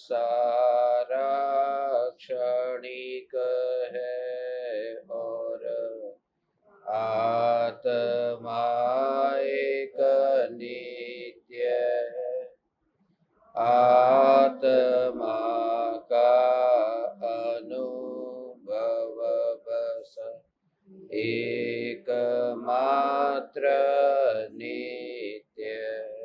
सारा क्षणिक है और आत्मा एक नित्य है। आत्मा का अनुभव बस एकमात्र नित्य है।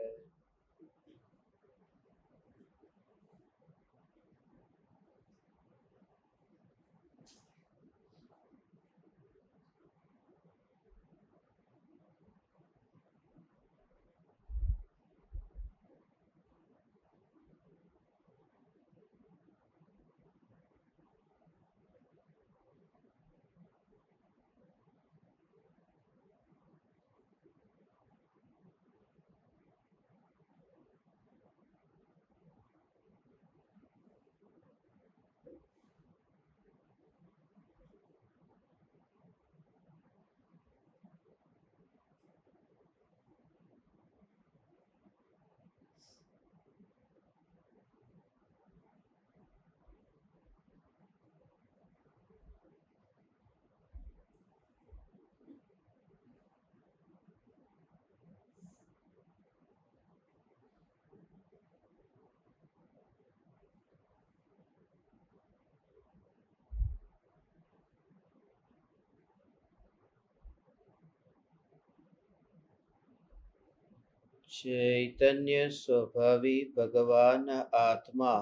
चैतन्य स्वभावी भगवान आत्मा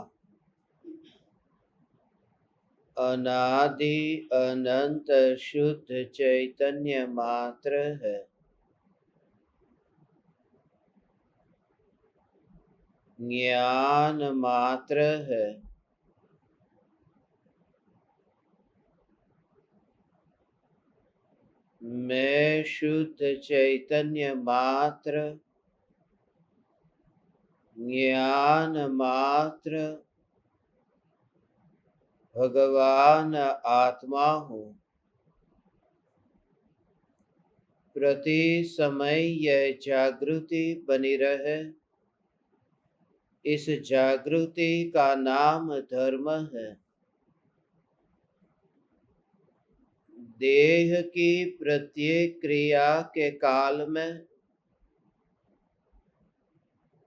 अनादि अनंत शुद्ध चैतन्य मात्र है। ज्ञान मात्र है। मैं शुद्ध चैतन्य मात्र, ज्ञान मात्र भगवान आत्मा हूँ। प्रति समय यह जागृति बनी रहे, इस जागृति का नाम धर्म है। देह की प्रत्येक क्रिया के काल में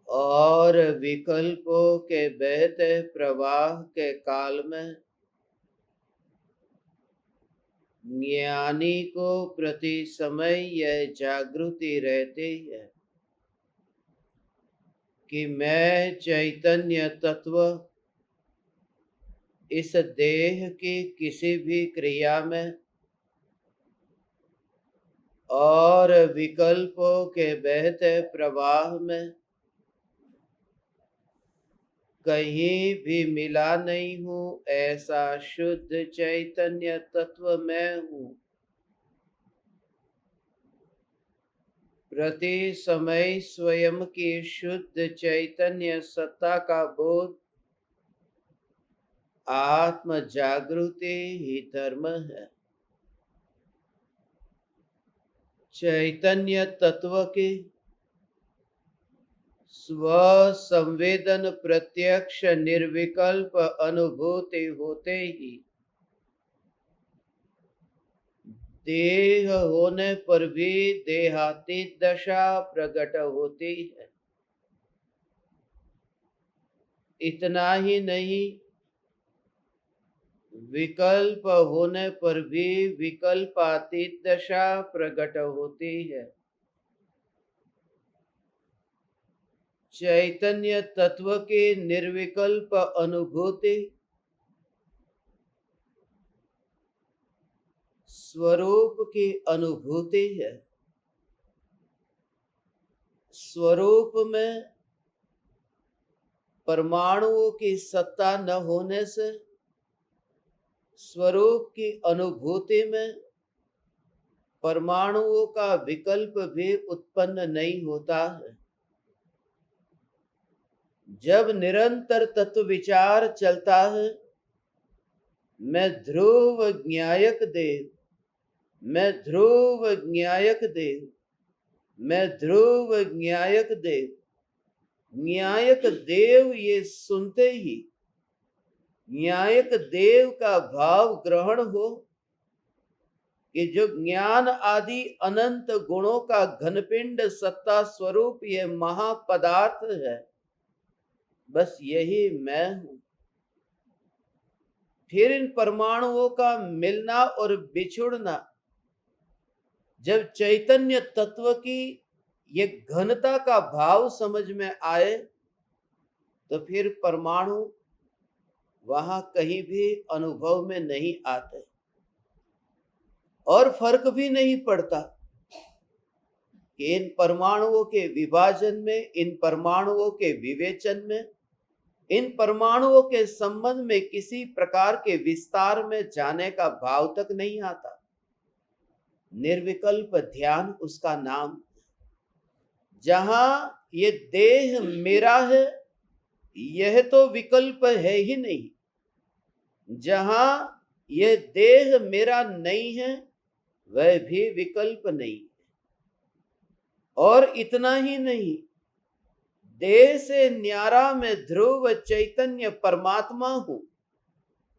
और विकल्पों के बहते प्रवाह के काल में ज्ञानी को प्रति समय यह जागृति रहती है कि मैं चैतन्य तत्व इस देह की किसी भी क्रिया में और विकल्पों के बहते प्रवाह में कहीं भी मिला नहीं हूँ। ऐसा शुद्ध चैतन्य तत्व मैं हूँ। प्रति समय स्वयं की शुद्ध चैतन्य सत्ता का बोध आत्म जागृति ही धर्म है। चैतन्य तत्व की स्व संवेदन प्रत्यक्ष निर्विकल्प अनुभूति होते ही देह होने पर भी देहातीत दशा प्रकट होती है। इतना ही नहीं, विकल्प होने पर भी विकल्पातीत दशा प्रकट होती है। चैतन्य तत्व की निर्विकल्प अनुभूति स्वरूप की अनुभूति है। स्वरूप में परमाणुओं की सत्ता न होने से स्वरूप की अनुभूति में परमाणुओं का विकल्प भी उत्पन्न नहीं होता है। जब निरंतर तत्व विचार चलता है, मैं ध्रुव ज्ञायक देव, मैं ध्रुव ज्ञायक देव, मैं ध्रुव ज्ञायक देव, ज्ञायक देव ये सुनते ही ज्ञायक देव का भाव ग्रहण हो कि जो ज्ञान आदि अनंत गुणों का घनपिंड सत्ता स्वरूप ये महापदार्थ है, बस यही मैं हूं। फिर इन परमाणुओं का मिलना और बिछुड़ना, जब चैतन्य तत्व की ये घनता का भाव समझ में आए, तो फिर परमाणु वहां कहीं भी अनुभव में नहीं आते और फर्क भी नहीं पड़ता कि इन परमाणुओं के विभाजन में, इन परमाणुओं के विवेचन में, इन परमाणुओं के संबंध में किसी प्रकार के विस्तार में जाने का भाव तक नहीं आता। निर्विकल्प ध्यान उसका नाम। जहां ये देह मेरा है, यह तो विकल्प है ही नहीं। जहां यह देह मेरा नहीं है, वह भी विकल्प नहीं। और इतना ही नहीं, देह से न्यारा मैं ध्रुव चैतन्य परमात्मा हूं,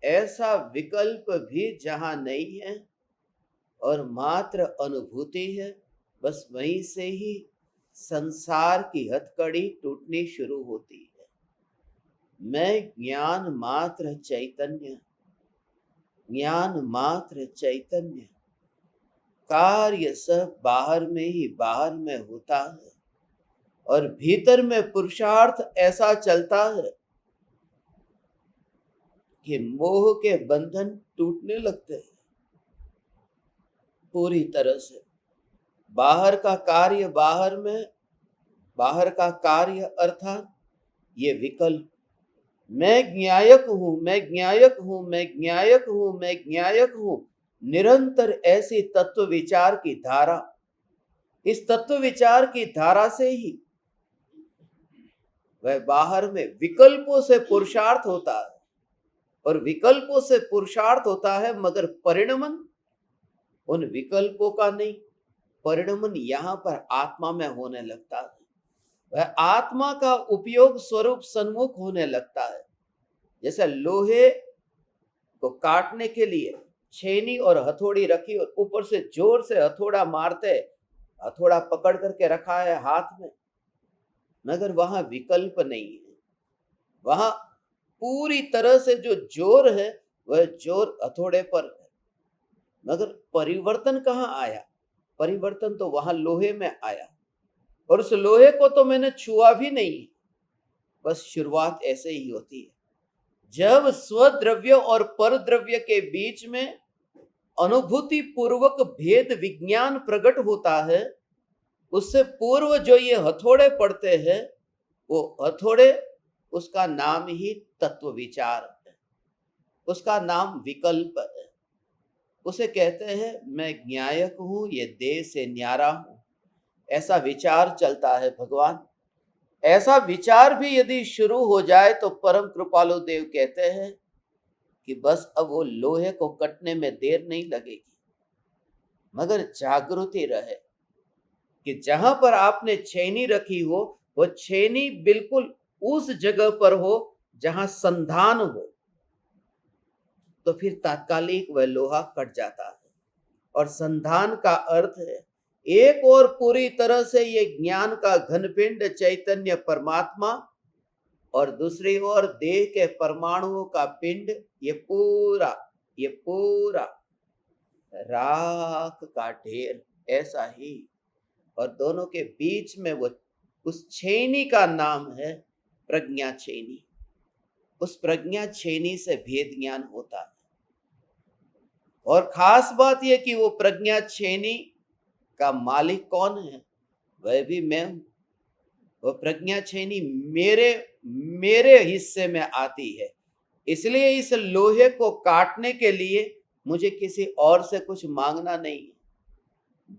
ऐसा विकल्प भी जहां नहीं है और मात्र अनुभूति है, बस वहीं से ही संसार की हथकड़ी टूटनी शुरू होती है। मैं ज्ञान मात्र चैतन्य, ज्ञान मात्र चैतन्य, कार्य सब बाहर में ही बाहर में होता है और भीतर में पुरुषार्थ ऐसा चलता है कि मोह के बंधन टूटने लगते हैं पूरी तरह से। बाहर का कार्य बाहर में, बाहर का कार्य अर्थात ये विकल्प। मैं ज्ञायक हूं, मैं ज्ञायक हूं, मैं ज्ञायक हूं, मैं ज्ञायक हूं, निरंतर ऐसी तत्व विचार की धारा, इस तत्व विचार की धारा से ही वह बाहर में विकल्पों से पुरुषार्थ होता है और विकल्पों से पुरुषार्थ होता है, मगर परिणमन उन विकल्पों का नहीं, परिणमन यहां पर आत्मा में होने लगता है। वह आत्मा का उपयोग स्वरूप सन्मुख होने लगता है। जैसे लोहे को काटने के लिए छेनी और हथौड़ी रखी और ऊपर से जोर से हथौड़ा मारते, हथौड़ा पकड़ करके रखा है हाथ में, मगर वहां विकल्प नहीं है। वहां पूरी तरह से जो जोर है वह जोर हथौड़े पर है, मगर परिवर्तन कहां आया? परिवर्तन तो वहां लोहे में आया और उस लोहे को तो मैंने छुआ भी नहीं। बस शुरुआत ऐसे ही होती है। जब स्वद्रव्य और परद्रव्य के बीच में अनुभूति पूर्वक भेद विज्ञान प्रकट होता है, उससे पूर्व जो ये हथौड़े पड़ते हैं, वो हथौड़े, उसका नाम ही तत्व विचार है, उसका नाम विकल्प है। उसे कहते हैं मैं ज्ञायक हूं, ये देह से न्यारा हूं, ऐसा विचार चलता है भगवान। ऐसा विचार भी यदि शुरू हो जाए तो परम कृपालु देव कहते हैं कि बस अब वो लोहे को कटने में देर नहीं लगेगी, मगर जागृति रहे कि जहां पर आपने छेनी रखी हो, वो छेनी बिल्कुल उस जगह पर हो जहां संधान हो, तो फिर तात्कालिक वह लोहा कट जाता है। और संधान का अर्थ है एक और पूरी तरह से ये ज्ञान का घनपिंड चैतन्य परमात्मा, और दूसरी ओर देह के परमाणुओं का पिंड, ये पूरा राख का ढेर, ऐसा ही। और दोनों के बीच में वो उस छेनी का नाम है प्रज्ञा छेनी। उस प्रज्ञा छेनी से भेद ज्ञान होता है। और खास बात यह कि वो प्रज्ञा छेनी का मालिक कौन है? वह भी मैं हूं। वो प्रज्ञा छेनी मेरे हिस्से में आती है, इसलिए इस लोहे को काटने के लिए मुझे किसी और से कुछ मांगना नहीं है।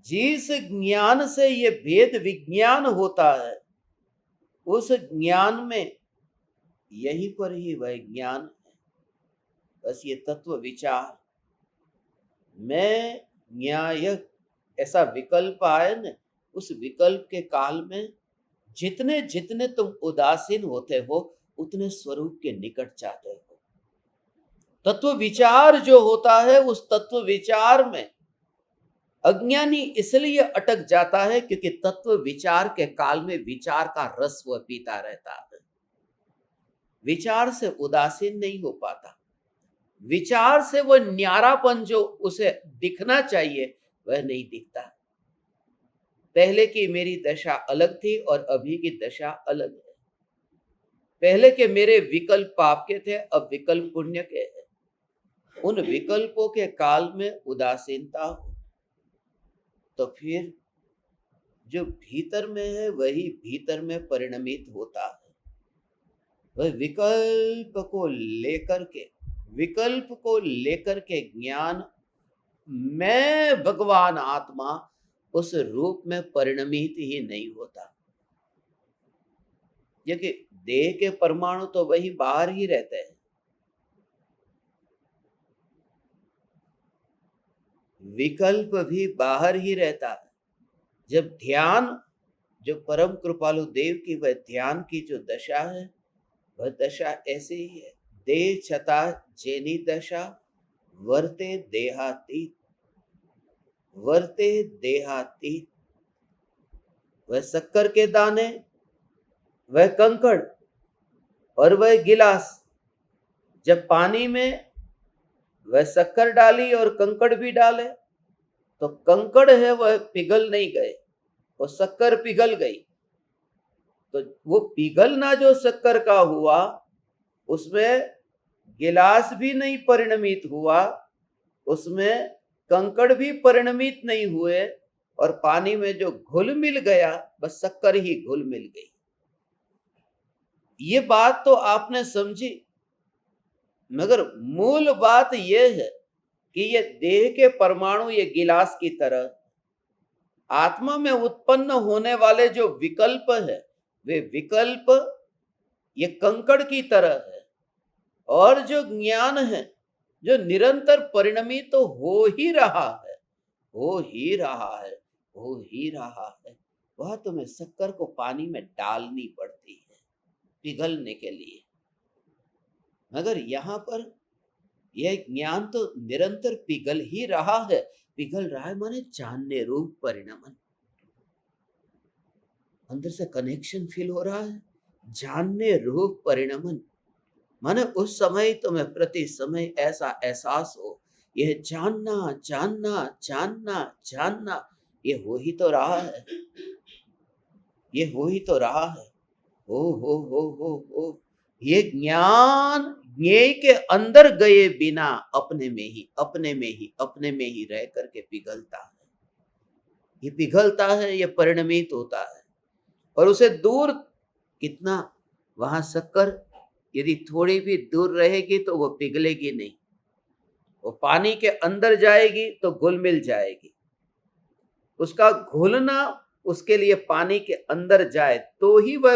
जिस ज्ञान से ये भेद विज्ञान होता है, उस ज्ञान में यहीं पर ही वह ज्ञान है। बस ये तत्व विचार, मैं न्यायक, ऐसा विकल्प आए न, उस विकल्प के काल में जितने जितने तुम उदासीन होते हो, उतने स्वरूप के निकट जाते हो। तत्व विचार जो होता है, उस तत्व विचार में अज्ञानी इसलिए अटक जाता है क्योंकि तत्व विचार के काल में विचार का रस वह पीता रहता है, विचार से उदासीन नहीं हो पाता, विचार से वह न्यारापन जो उसे दिखना चाहिए वह नहीं दिखता। पहले की मेरी दशा अलग थी और अभी की दशा अलग है। पहले के मेरे विकल्प पाप के थे, अब विकल्प पुण्य के हैं। उन विकल्पों के काल में उदासीनता हो तो फिर जो भीतर में है वही भीतर में परिणमित होता है। वह विकल्प को लेकर के ज्ञान मैं भगवान आत्मा उस रूप में परिणमित ही नहीं होता, क्योंकि देह के परमाणु तो वही बाहर ही रहते हैं। विकल्प भी बाहर ही रहता है। जब ध्यान, जो परम कृपालु देव की वह ध्यान की जो दशा है, वह दशा ऐसी ही है। देह छता जेनी दशा वर्ते देहातीत, वर्ते देहातीत। वह शक्कर के दाने, वह कंकड़ और वह गिलास, जब पानी में वह शक्कर डाली और कंकड़ भी डाले तो कंकड़ है वह पिघल नहीं गए, वो शक्कर पिघल गई। तो वो पिघलना जो शक्कर का हुआ, उसमें गिलास भी नहीं परिणमित हुआ, उसमें कंकड़ भी परिणमित नहीं हुए, और पानी में जो घुल मिल गया बस शक्कर ही घुल मिल गई। ये बात तो आपने समझी, मगर मूल बात यह है कि ये देह के परमाणु ये गिलास की तरह, आत्मा में उत्पन्न होने वाले जो विकल्प है वे विकल्प ये कंकड़ की तरह है, और जो ज्ञान है जो निरंतर परिणमित तो हो ही रहा है, हो ही रहा है, हो ही रहा है। वह तुम्हें शक्कर को पानी में डालनी पड़ती है पिघलने के लिए, मगर यहाँ पर यह ज्ञान तो निरंतर पिघल ही रहा है। पिघल रहा है माने जानने रूप परिणमन, अंदर से कनेक्शन फील हो रहा है। जानने रूप परिणमन माने उस समय तुम्हें प्रति समय ऐसा एहसास हो, यह जानना जानना जानना जानना, ये हो ही तो रहा है, ये हो ही तो रहा है। हो ये ज्ञान ज्ञेय के अंदर गए बिना अपने में ही अपने में ही अपने में ही रह करके पिघलता है। ये पिघलता है, ये परिणमित होता है, और उसे दूर कितना, वहां शक्कर यदि थोड़ी भी दूर रहेगी तो वो पिघलेगी नहीं, वो पानी के अंदर जाएगी तो घुल मिल जाएगी। उसका घुलना उसके लिए पानी के अंदर जाए तो ही वह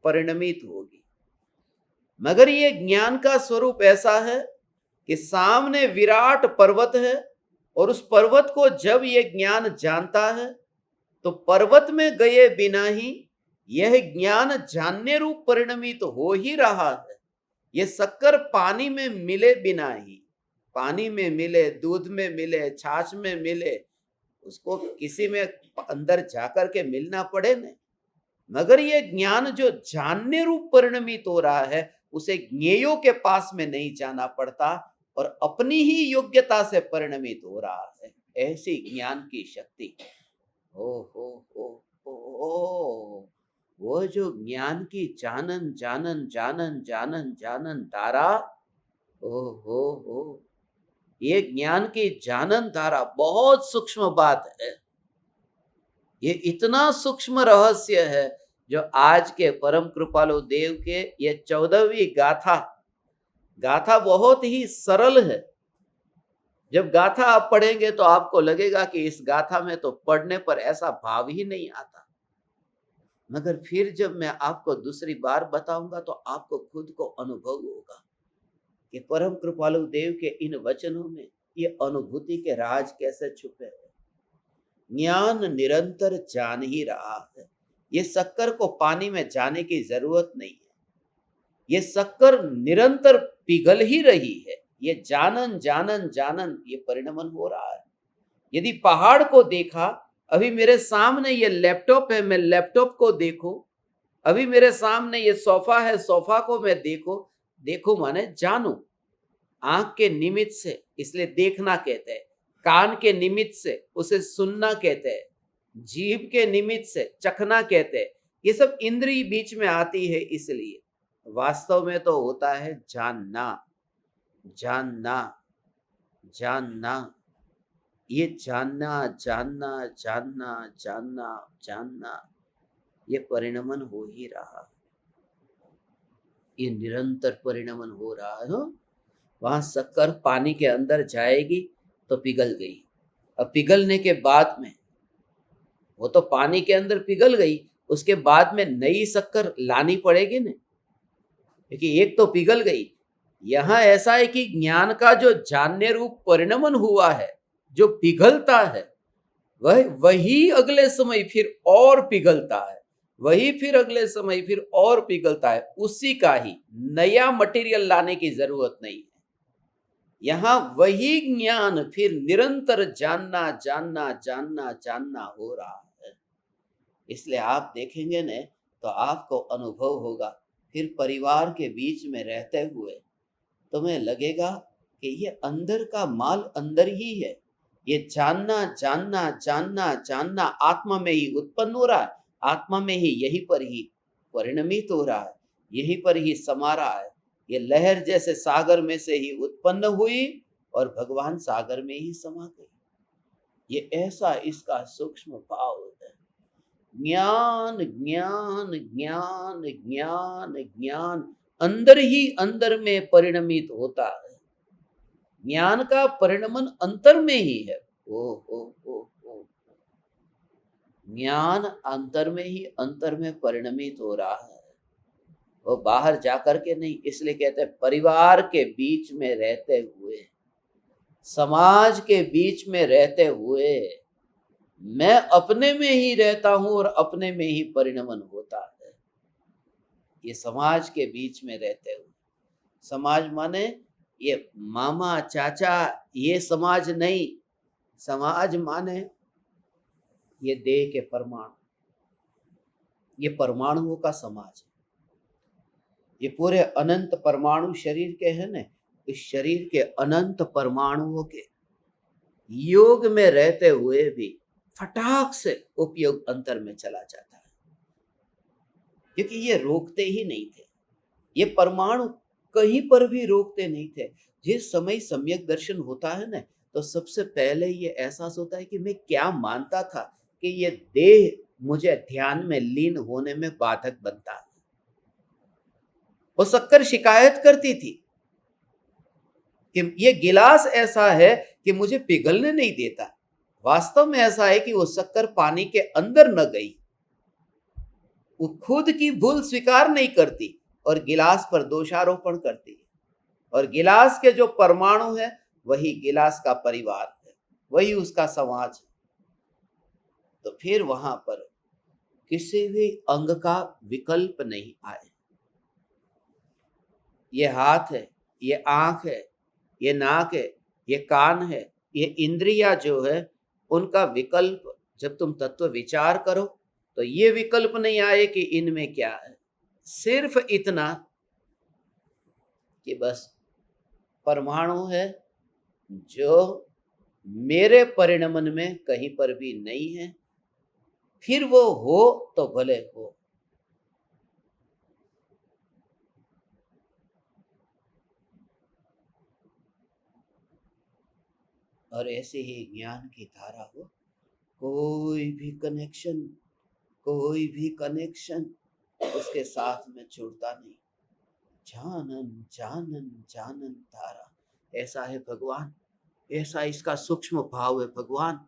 परिणमित होगी। मगर ये ज्ञान का स्वरूप ऐसा है कि सामने विराट पर्वत है, और उस पर्वत को जब ये ज्ञान जानता है तो पर्वत में गए बिना ही यह ज्ञान जानने रूप परिणमित हो ही रहा है। ये शक्कर पानी में मिले बिना ही, पानी में मिले, दूध में मिले, छाछ में मिले, उसको किसी में अंदर जाकर के मिलना पड़े नहीं। मगर ये ज्ञान जो जानने रूप परिणमित हो रहा है, उसे ज्ञेयों के पास में नहीं जाना पड़ता और अपनी ही योग्यता से परिणमित हो रहा है। ऐसी ज्ञान की शक्ति। ओ वो जो ज्ञान की जानन जानन जानन जानन जानन धारा, हो ये ज्ञान की जानन धारा बहुत सूक्ष्म बात है। ये इतना सूक्ष्म रहस्य है जो आज के परम कृपालु देव के ये 14वीं गाथा बहुत ही सरल है। जब गाथा आप पढ़ेंगे तो आपको लगेगा कि इस गाथा में तो पढ़ने पर ऐसा भाव ही नहीं आता, मगर फिर जब मैं आपको दूसरी बार बताऊंगा तो आपको खुद को अनुभव होगा कि परम कृपालु देव के इन वचनों में ये अनुभूति के राज कैसे छुपे हैं। ज्ञान निरंतर जान ही रहा है। ये शक्कर को पानी में जाने की जरूरत नहीं है, ये शक्कर निरंतर पिघल ही रही है। ये जानन जानन जानन ये परिणमन हो रहा है। यदि पहाड़ को देखा, अभी मेरे सामने ये लैपटॉप है, मैं लैपटॉप को देखूं, अभी मेरे सामने ये सोफा है, सोफा को मैं देखो माने जानू। आंख के निमित्त से इसलिए देखना कहते हैं, कान के निमित्त से उसे सुनना कहते हैं, जीभ के निमित्त से चखना कहते हैं। ये सब इंद्रिय बीच में आती है, इसलिए वास्तव में तो होता है जानना, जानना, जानना। ये जानना जानना जानना जानना जानना, ये परिणमन हो ही रहा है, ये निरंतर परिणमन हो रहा है। वहां शक्कर पानी के अंदर जाएगी तो पिघल गई, अब पिघलने के बाद में वो तो पानी के अंदर पिघल गई, उसके बाद में नई शक्कर लानी पड़ेगी ना, क्योंकि एक तो पिघल गई। यहां ऐसा है कि ज्ञान का जो जानने रूप परिणमन हुआ है, जो पिघलता है, वही अगले समय फिर और पिघलता है, वही फिर अगले समय फिर और पिघलता है। उसी का ही, नया मटेरियल लाने की जरूरत नहीं है। यहां वही ज्ञान फिर निरंतर जानना जानना जानना जानना हो रहा है। इसलिए आप देखेंगे न तो आपको अनुभव होगा, फिर परिवार के बीच में रहते हुए तुम्हें लगेगा कि ये अंदर का माल अंदर ही है। ये जानना जानना जानना जानना आत्मा में ही उत्पन्न हो रहा है, आत्मा में ही यहीं पर ही परिणमित हो रहा है, यहीं पर ही समा रहा है। ये लहर जैसे सागर में से ही उत्पन्न हुई और भगवान सागर में ही समा गई। ये ऐसा इसका सूक्ष्म भाव है। ज्ञान ज्ञान ज्ञान ज्ञान ज्ञान अंदर ही अंदर में परिणमित होता है। ज्ञान का परिणमन अंतर में ही है। ओ ज्ञान अंतर में ही अंतर में परिणमित हो रहा है, वो बाहर जाकर के नहीं। इसलिए कहते हैं परिवार के बीच में रहते हुए, समाज के बीच में रहते हुए मैं अपने में ही रहता हूं और अपने में ही परिणमन होता है। ये समाज के बीच में रहते हुए, समाज माने ये मामा चाचा, ये समाज नहीं। समाज माने ये देह के परमाणु, ये परमाणुओं का समाज है। ये पूरे अनंत परमाणु शरीर के हैं ना, इस शरीर के अनंत परमाणुओं के योग में रहते हुए भी फटाक से उपयोग अंतर में चला जाता है, क्योंकि ये रोकते ही नहीं थे। ये परमाणु कहीं पर भी रोकते नहीं थे। जिस समय सम्यक दर्शन होता है ना, तो सबसे पहले ये एहसास होता है कि मैं क्या मानता था कि ये देह मुझे ध्यान में लीन होने में बाधक बनता है। वो शक्कर शिकायत करती थी कि ये गिलास ऐसा है कि मुझे पिघलने नहीं देता। वास्तव में ऐसा है कि वो शक्कर पानी के अंदर न गई, वो खुद की भूल स्वीकार नहीं करती और गिलास पर दोषारोपण करती है। और गिलास के जो परमाणु है वही गिलास का परिवार है, वही उसका समाज है। तो फिर वहां पर किसी भी अंग का विकल्प नहीं आए। ये हाथ है, ये आंख है, ये नाक है, ये कान है, ये इंद्रिया जो है, उनका विकल्प जब तुम तत्व विचार करो तो ये विकल्प नहीं आए कि इनमें क्या है। सिर्फ इतना कि बस परमाणु है जो मेरे परिणमन में कहीं पर भी नहीं है, फिर वो हो तो भले हो। और ऐसे ही ज्ञान की धारा हो, कोई भी कनेक्शन उसके साथ में जुड़ता नहीं। जानन जानन जानन धारा, ऐसा है भगवान, ऐसा इसका सूक्ष्म भाव है भगवान।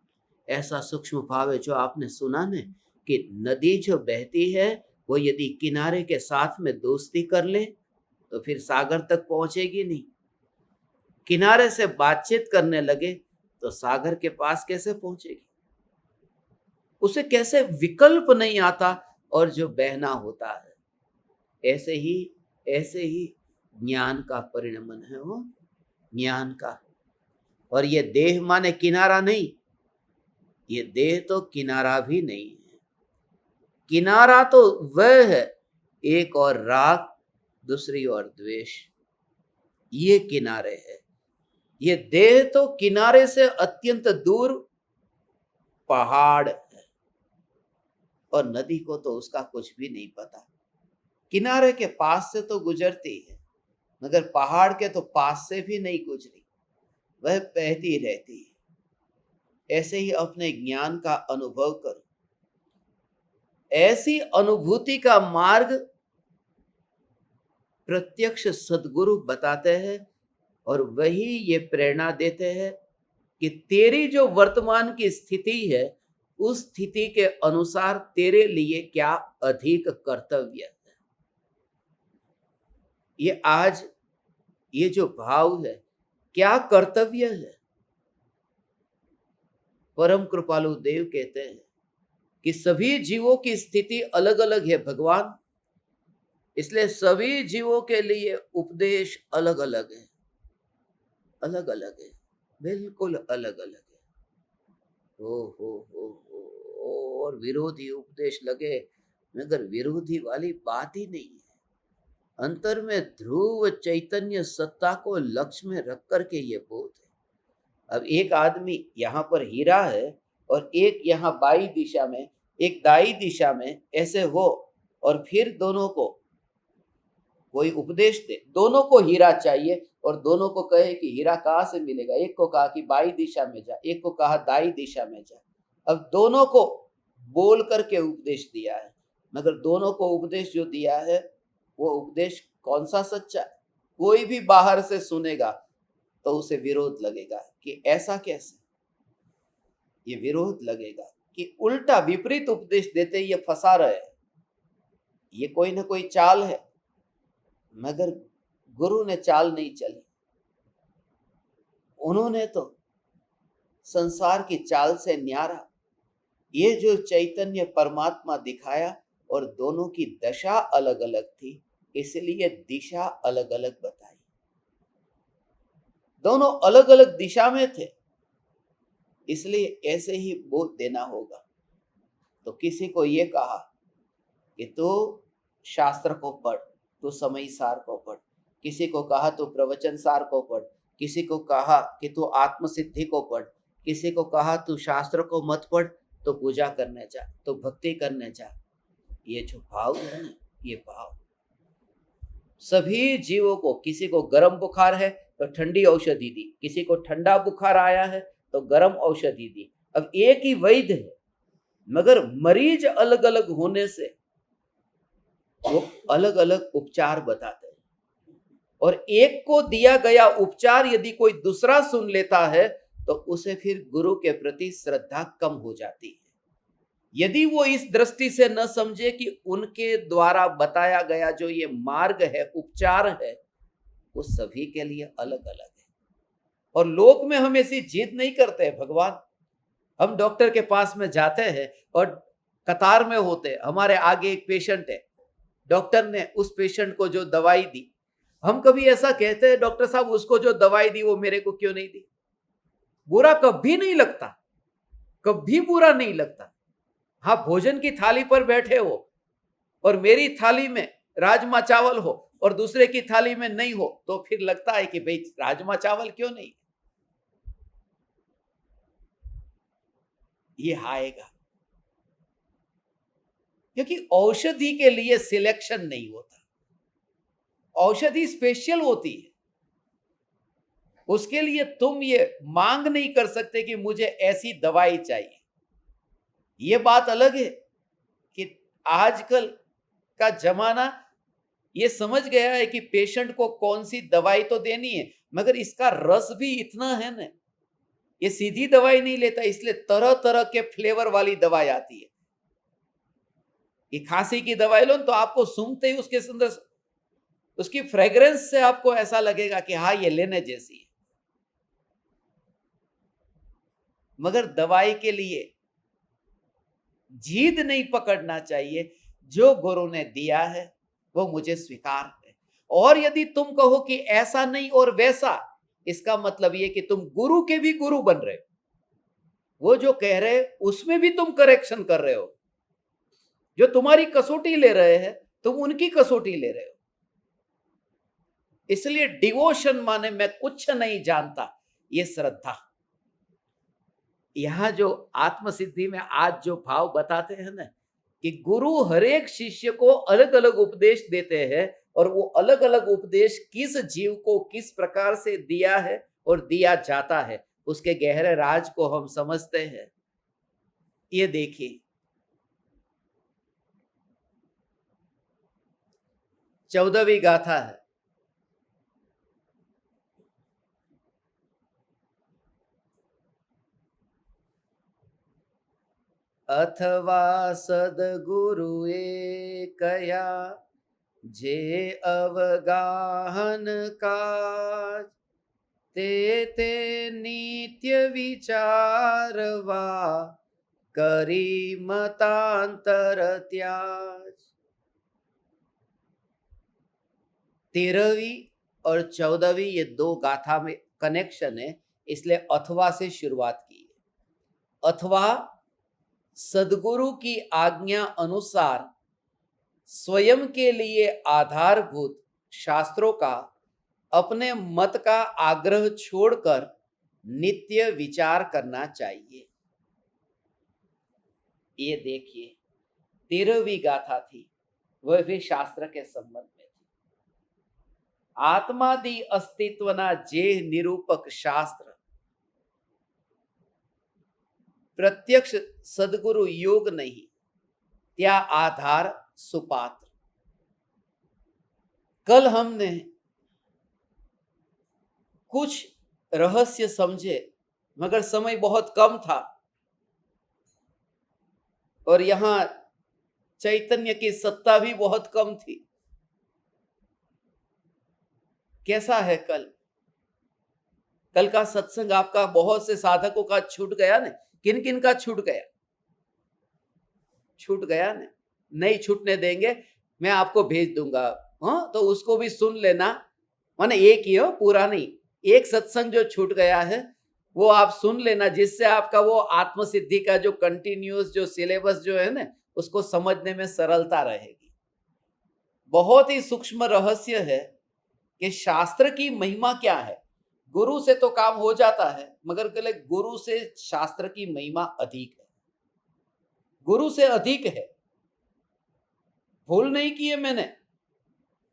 ऐसा सूक्ष्म भाव है जो आपने सुना ने कि नदी जो बहती है वो यदि किनारे के साथ में दोस्ती कर ले तो फिर सागर तक पहुंचेगी नहीं। किनारे से बातचीत करने लगे तो सागर के पास कैसे पहुंचेगी? उसे कैसे विकल्प नहीं आता और जो बहना होता है। ऐसे ही ज्ञान का परिणमन है वो। ज्ञान का। और ये देह माने किनारा नहीं, ये देह तो किनारा भी नहीं है। किनारा तो वह है, एक और राग, दूसरी और द्वेष, ये किनारे है। ये देह तो किनारे से अत्यंत दूर पहाड़ है, और नदी को तो उसका कुछ भी नहीं पता। किनारे के पास से तो गुजरती है, मगर पहाड़ के तो पास से भी नहीं गुजरी, वह बहती रहती है। ऐसे ही अपने ज्ञान का अनुभव करो। ऐसी अनुभूति का मार्ग प्रत्यक्ष सद्गुरु बताते हैं, और वही ये प्रेरणा देते हैं कि तेरी जो वर्तमान की स्थिति है, उस स्थिति के अनुसार तेरे लिए क्या अधिक कर्तव्य है। ये आज ये जो भाव है, क्या कर्तव्य है। परम कृपालु देव कहते हैं कि सभी जीवों की स्थिति अलग अलग है भगवान, इसलिए सभी जीवों के लिए उपदेश अलग अलग है, अलग अलग है, बिल्कुल अलग अलग है। हो, और विरोधी उपदेश लगे, मगर विरोधी वाली बात ही नहीं है। अंतर में ध्रुव चैतन्य सत्ता को लक्ष्य में रख करके ये बोध है। अब एक आदमी यहाँ पर हीरा है, और एक यहाँ बाई दिशा में, एक दाई दिशा में ऐसे हो, और फिर दोनों को कोई उपदेश दे, दोनों को हीरा चाहिए, और दोनों को कहे कि हीरा कहाँ से मिलेगा। एक को कहा कि बाई दिशा में जा, एक को कहा दाई दिशा में जा। अब दोनों को बोल करके उपदेश दिया है, मगर दोनों को उपदेश जो दिया है, वो उपदेश कौन सा सच्चा है। कोई भी बाहर से सुनेगा तो उसे विरोध लगेगा कि ऐसा कैसे, ये विरोध लगेगा कि उल्टा विपरीत उपदेश देते ये फंसा रहे हैं, ये कोई ना कोई चाल है। मगर गुरु ने चाल नहीं चली, उन्होंने तो संसार की चाल से न्यारा ये जो चैतन्य परमात्मा दिखाया, और दोनों की दशा अलग अलग थी, इसलिए दिशा अलग अलग बताई। दोनों अलग अलग दिशा में थे, इसलिए ऐसे ही बोध देना होगा। तो किसी को ये कहा कि तू शास्त्र को पढ़, तू समय सार को पढ़, किसी को कहा तू प्रवचन सार को पढ़, किसी को कहा कि तू आत्मसिद्धि को पढ़, किसी को कहा तू शास्त्र को मत पढ़, तो पूजा करने जा, तो भक्ति करने जा। ये जो भाव है ना, ये भाव सभी जीवों को, किसी को गर्म बुखार है तो ठंडी औषधि दी, किसी को ठंडा बुखार आया है तो गर्म औषधि दी। अब एक ही वैद्य है, मगर मरीज अलग अलग होने से वो अलग अलग उपचार बताते हैं, और एक को दिया गया उपचार यदि कोई दूसरा सुन लेता है तो उसे फिर गुरु के प्रति श्रद्धा कम हो जाती है। यदि वो इस दृष्टि से न समझे कि उनके द्वारा बताया गया जो ये मार्ग है, उपचार है, वो सभी के लिए अलग अलग है। और लोक में हम ऐसी जिद नहीं करते हैं भगवान। हम डॉक्टर के पास में जाते हैं और कतार में होते, हमारे आगे एक पेशेंट है, डॉक्टर ने उस पेशेंट को जो दवाई दी, हम कभी ऐसा कहते हैं डॉक्टर साहब उसको जो दवाई दी वो मेरे को क्यों नहीं दी। बुरा कभी नहीं लगता, कभी बुरा नहीं लगता। हाँ, भोजन की थाली पर बैठे हो और मेरी थाली में राजमा चावल हो और दूसरे की थाली में नहीं हो, तो फिर लगता है कि भाई राजमा चावल क्यों नहीं। ये आएगा, क्योंकि औषधि के लिए सिलेक्शन नहीं होता, औषधि स्पेशल होती है। उसके लिए तुम ये मांग नहीं कर सकते कि मुझे ऐसी दवाई चाहिए। ये बात अलग है कि आजकल का जमाना ये समझ गया है कि पेशेंट को कौन सी दवाई तो देनी है, मगर इसका रस भी इतना है ना, ये सीधी दवाई नहीं लेता, इसलिए तरह तरह के फ्लेवर वाली दवाई आती है। ये खांसी की दवाई लो तो आपको सूंघते ही उसके अंदर उसकी फ्रेग्रेंस से आपको ऐसा लगेगा कि हाँ ये लेने जैसी है। मगर दवाई के लिए जीद नहीं पकड़ना चाहिए, जो गुरु ने दिया है वो मुझे स्वीकार है। और यदि तुम कहो कि ऐसा नहीं और वैसा, इसका मतलब ये कि तुम गुरु के भी गुरु बन रहे हो। वो जो कह रहे हैं उसमें भी तुम करेक्शन कर रहे हो। जो तुम्हारी कसौटी ले रहे हैं तुम उनकी कसौटी ले रहे हो। इसलिए डिवोशन माने मैं कुछ नहीं जानता, ये श्रद्धा। यहां जो आत्मसिद्धि में आज जो भाव बताते हैं ना कि गुरु हर एक शिष्य को अलग अलग उपदेश देते हैं और वो अलग अलग उपदेश किस जीव को किस प्रकार से दिया है और दिया जाता है, उसके गहरे राज को हम समझते हैं। ये देखिए 14वीं गाथा है। अथवा सदगुरु एकया जे अवगाहन काज, ते नित्य विचारवा करी मतांतर त्याज। 13वीं और 14वीं ये दो गाथा में कनेक्शन है, इसलिए अथवा से शुरुआत की है। अथवा सदगुरु की आज्ञा अनुसार स्वयं के लिए आधारभूत शास्त्रों का अपने मत का आग्रह छोड़कर नित्य विचार करना चाहिए। ये देखिए 13वीं गाथा थी, वह भी शास्त्र के संबंध में थी। आत्मादि अस्तित्वना जे निरूपक शास्त्र, प्रत्यक्ष सदगुरु योग नहीं त्या आधार सुपात्र। कल हमने कुछ रहस्य समझे मगर समय बहुत कम था और यहां चैतन्य की सत्ता भी बहुत कम थी। कैसा है कल का सत्संग आपका बहुत से साधकों का छूट गया ना? किन किन का छूट गया? छूट गया ना? नहीं छूटने देंगे, मैं आपको भेज दूंगा। हाँ, तो उसको भी सुन लेना। माने एक ही हो, पूरा नहीं। एक सत्संग जो छूट गया है वो आप सुन लेना, जिससे आपका वो आत्मसिद्धि का जो कंटिन्यूअस जो सिलेबस जो है ना, उसको समझने में सरलता रहेगी। बहुत ही सूक्ष्म रहस्य है कि शास्त्र की महिमा क्या है। गुरु से तो काम हो जाता है, मगर कहले गुरु से शास्त्र की महिमा अधिक है, गुरु से अधिक है। भूल नहीं किए मैंने,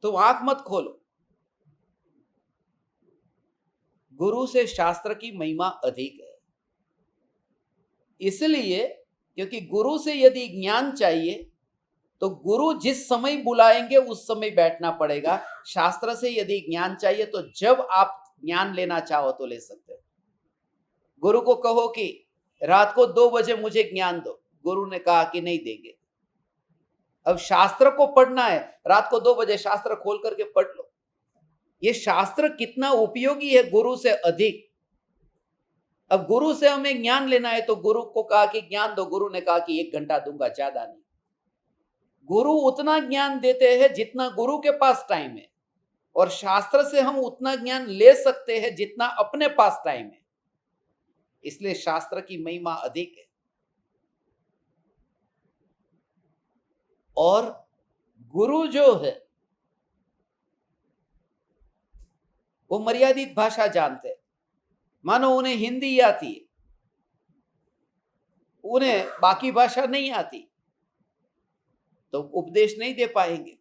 तो आंख मत खोलो। गुरु से शास्त्र की महिमा अधिक है, इसलिए क्योंकि गुरु से यदि ज्ञान चाहिए तो गुरु जिस समय बुलाएंगे उस समय बैठना पड़ेगा। शास्त्र से यदि ज्ञान चाहिए तो जब आप ज्ञान लेना चाहो तो ले सकते हो। गुरु को कहो कि रात को 2 बजे मुझे ज्ञान दो, गुरु ने कहा कि नहीं देंगे। अब शास्त्र को पढ़ना है, रात को 2 बजे शास्त्र खोल करके पढ़ लो। ये शास्त्र कितना उपयोगी है गुरु से अधिक। अब गुरु से हमें ज्ञान लेना है तो गुरु को कहा कि ज्ञान दो, गुरु ने कहा कि 1 घंटा दूंगा, ज्यादा नहीं। गुरु उतना ज्ञान देते हैं जितना गुरु के पास टाइम है, और शास्त्र से हम उतना ज्ञान ले सकते हैं जितना अपने पास टाइम है। इसलिए शास्त्र की महिमा अधिक है। और गुरु जो है वो मर्यादित भाषा जानते हैं। मानो उन्हें हिंदी आती है, उन्हें बाकी भाषा नहीं आती, तो उपदेश नहीं दे पाएंगे।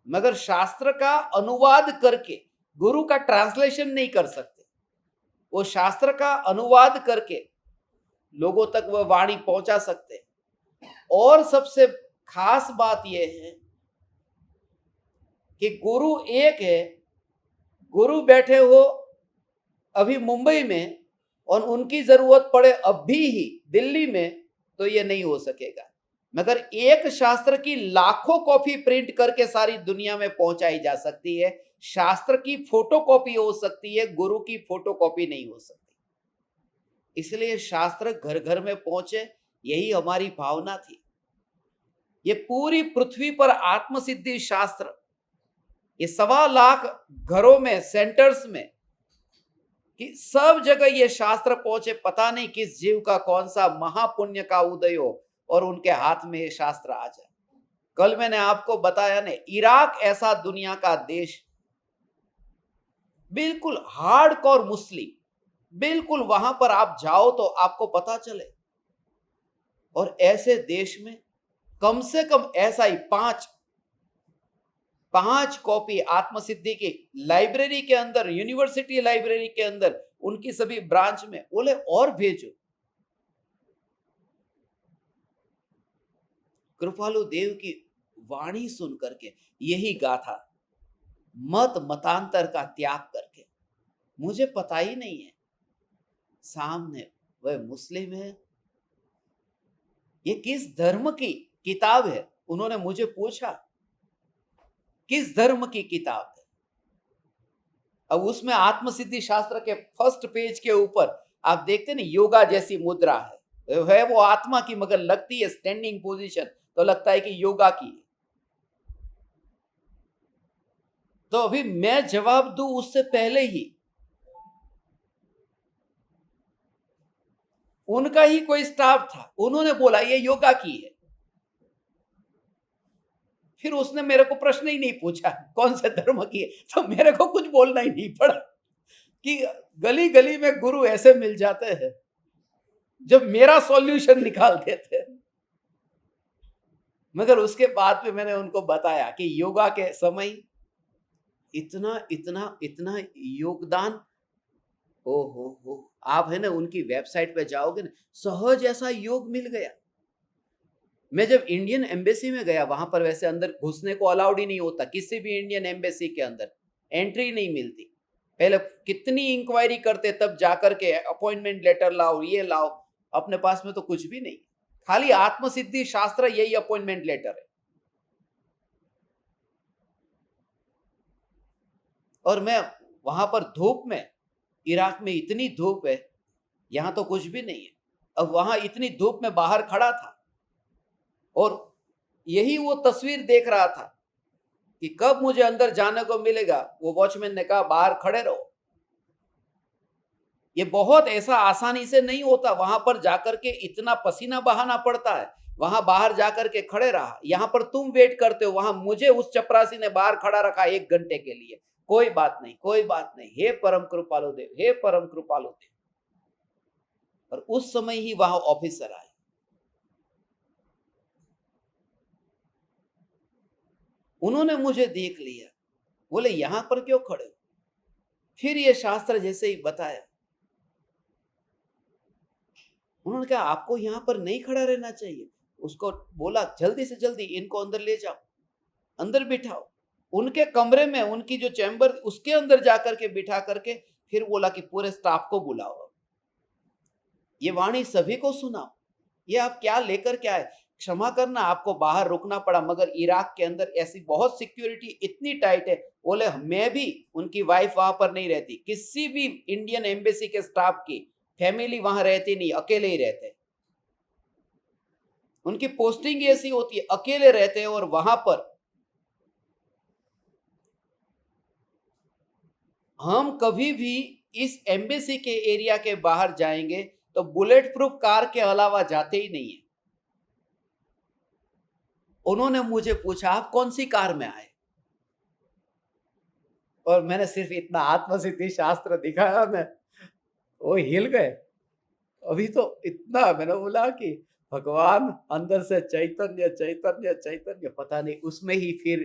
मगर शास्त्र का अनुवाद करके, गुरु का ट्रांसलेशन नहीं कर सकते, वो शास्त्र का अनुवाद करके लोगों तक वह वाणी पहुंचा सकते। और सबसे खास बात यह है कि गुरु एक है। गुरु बैठे हो अभी मुंबई में और उनकी जरूरत पड़े अभी ही दिल्ली में, तो यह नहीं हो सकेगा। मगर एक शास्त्र की लाखों कॉपी प्रिंट करके सारी दुनिया में पहुंचाई जा सकती है। शास्त्र की फोटोकॉपी हो सकती है, गुरु की फोटोकॉपी नहीं हो सकती। इसलिए शास्त्र घर घर में पहुंचे, यही हमारी भावना थी। ये पूरी पृथ्वी पर आत्मसिद्धि शास्त्र, ये 1.25 लाख घरों में, सेंटर्स में कि सब जगह ये शास्त्र पहुंचे, पता नहीं किस जीव का कौन सा महापुण्य का उदय हो और उनके हाथ में ये शास्त्र आ जाए। कल मैंने आपको बताया ना, इराक ऐसा दुनिया का देश, बिल्कुल हार्डकोर मुस्लिम, बिल्कुल वहां पर आप जाओ तो आपको पता चले। और ऐसे देश में कम से कम ऐसा ही पांच कॉपी आत्मसिद्धि की लाइब्रेरी के अंदर, यूनिवर्सिटी लाइब्रेरी के अंदर, उनकी सभी ब्रांच में, बोले और भेजो। कृपालु देव की वाणी सुन करके यही गाथा, मत मतांतर का त्याग करके, मुझे पता ही नहीं है सामने वह मुस्लिम है, ये किस धर्म की किताब है, उन्होंने मुझे पूछा किस धर्म की किताब है। अब उसमें आत्मसिद्धि शास्त्र के फर्स्ट पेज के ऊपर आप देखते ना, योगा जैसी मुद्रा है वो आत्मा की, मगर लगती है स्टैंडिंग पोजीशन तो लगता है कि योगा की। तो अभी मैं जवाब दूं उससे पहले ही उनका ही कोई स्टाफ था, उन्होंने बोला ये योगा की है। फिर उसने मेरे को प्रश्न ही नहीं पूछा कौन से धर्म की है, तो मेरे को कुछ बोलना ही नहीं पड़ा कि गली गली में गुरु ऐसे मिल जाते हैं जब मेरा सॉल्यूशन निकाल देते हैं। मगर उसके बाद में मैंने उनको बताया कि योगा के समय इतना इतना इतना योगदान, ओ हो, आप है ना उनकी वेबसाइट पे जाओगे ना, सहज ऐसा योग मिल गया। मैं जब इंडियन एम्बेसी में गया, वहां पर वैसे अंदर घुसने को अलाउड ही नहीं होता, किसी भी इंडियन एम्बेसी के अंदर एंट्री नहीं मिलती। पहले कितनी इंक्वायरी करते, तब जाकर के अपॉइंटमेंट लेटर लाओ, ये लाओ, अपने पास में तो कुछ भी नहीं, खाली आत्मसिद्धि शास्त्र यही अपॉइंटमेंट लेटर है। और मैं वहां पर धूप में, इराक में इतनी धूप है, यहां तो कुछ भी नहीं है, अब वहां इतनी धूप में बाहर खड़ा था और यही वो तस्वीर देख रहा था कि कब मुझे अंदर जाने को मिलेगा। वो वॉचमैन ने कहा बाहर खड़े रहो। ये बहुत ऐसा आसानी से नहीं होता, वहां पर जाकर के इतना पसीना बहाना पड़ता है, वहां बाहर जाकर के खड़े रहा। यहां पर तुम वेट करते हो, वहां मुझे उस चपरासी ने बाहर खड़ा रखा 1 घंटे के लिए। कोई बात नहीं, कोई बात नहीं, हे परम कृपालु देव, हे परम कृपालु देव। और उस समय ही वहां ऑफिसर आए, उन्होंने मुझे देख लिया, बोले यहां पर क्यों खड़े हो। फिर ये शास्त्र जैसे ही बताया, उन्होंने कहा आपको यहां पर नहीं खड़ा रहना चाहिए। उसको बोला जल्दी से जल्दी इनको अंदर ले जाओ, अंदर बिठाओ। उनके कमरे में, उनकी जो चैम्बर, उसके अंदर जाकर के बिठा करके फिर बोला कि पूरे स्टाफ को बुलाओ, ये वाणी सभी को सुनाओ, ये आप क्या लेकर क्या है। क्षमा करना आपको बाहर रुकना पड़ा, मगर इराक के अंदर ऐसी बहुत सिक्योरिटी इतनी टाइट है। बोले मैं भी, उनकी वाइफ वहां पर नहीं रहती, किसी भी इंडियन एम्बेसी के स्टाफ की फैमिली वहां रहती नहीं, अकेले ही रहते। उनकी पोस्टिंग ऐसी होती है, अकेले रहते हैं। और वहां पर हम कभी भी इस एम्बेसी के एरिया के बाहर जाएंगे तो बुलेट प्रूफ कार के अलावा जाते ही नहीं है। उन्होंने मुझे पूछा आप कौन सी कार में आए, और मैंने सिर्फ इतना आत्मसिद्धि शास्त्र दिखाया ना, वो हिल गए। अभी तो इतना मैंने बोला कि भगवान अंदर से चैतन्य चैतन्य चैतन्य, पता नहीं उसमें ही फिर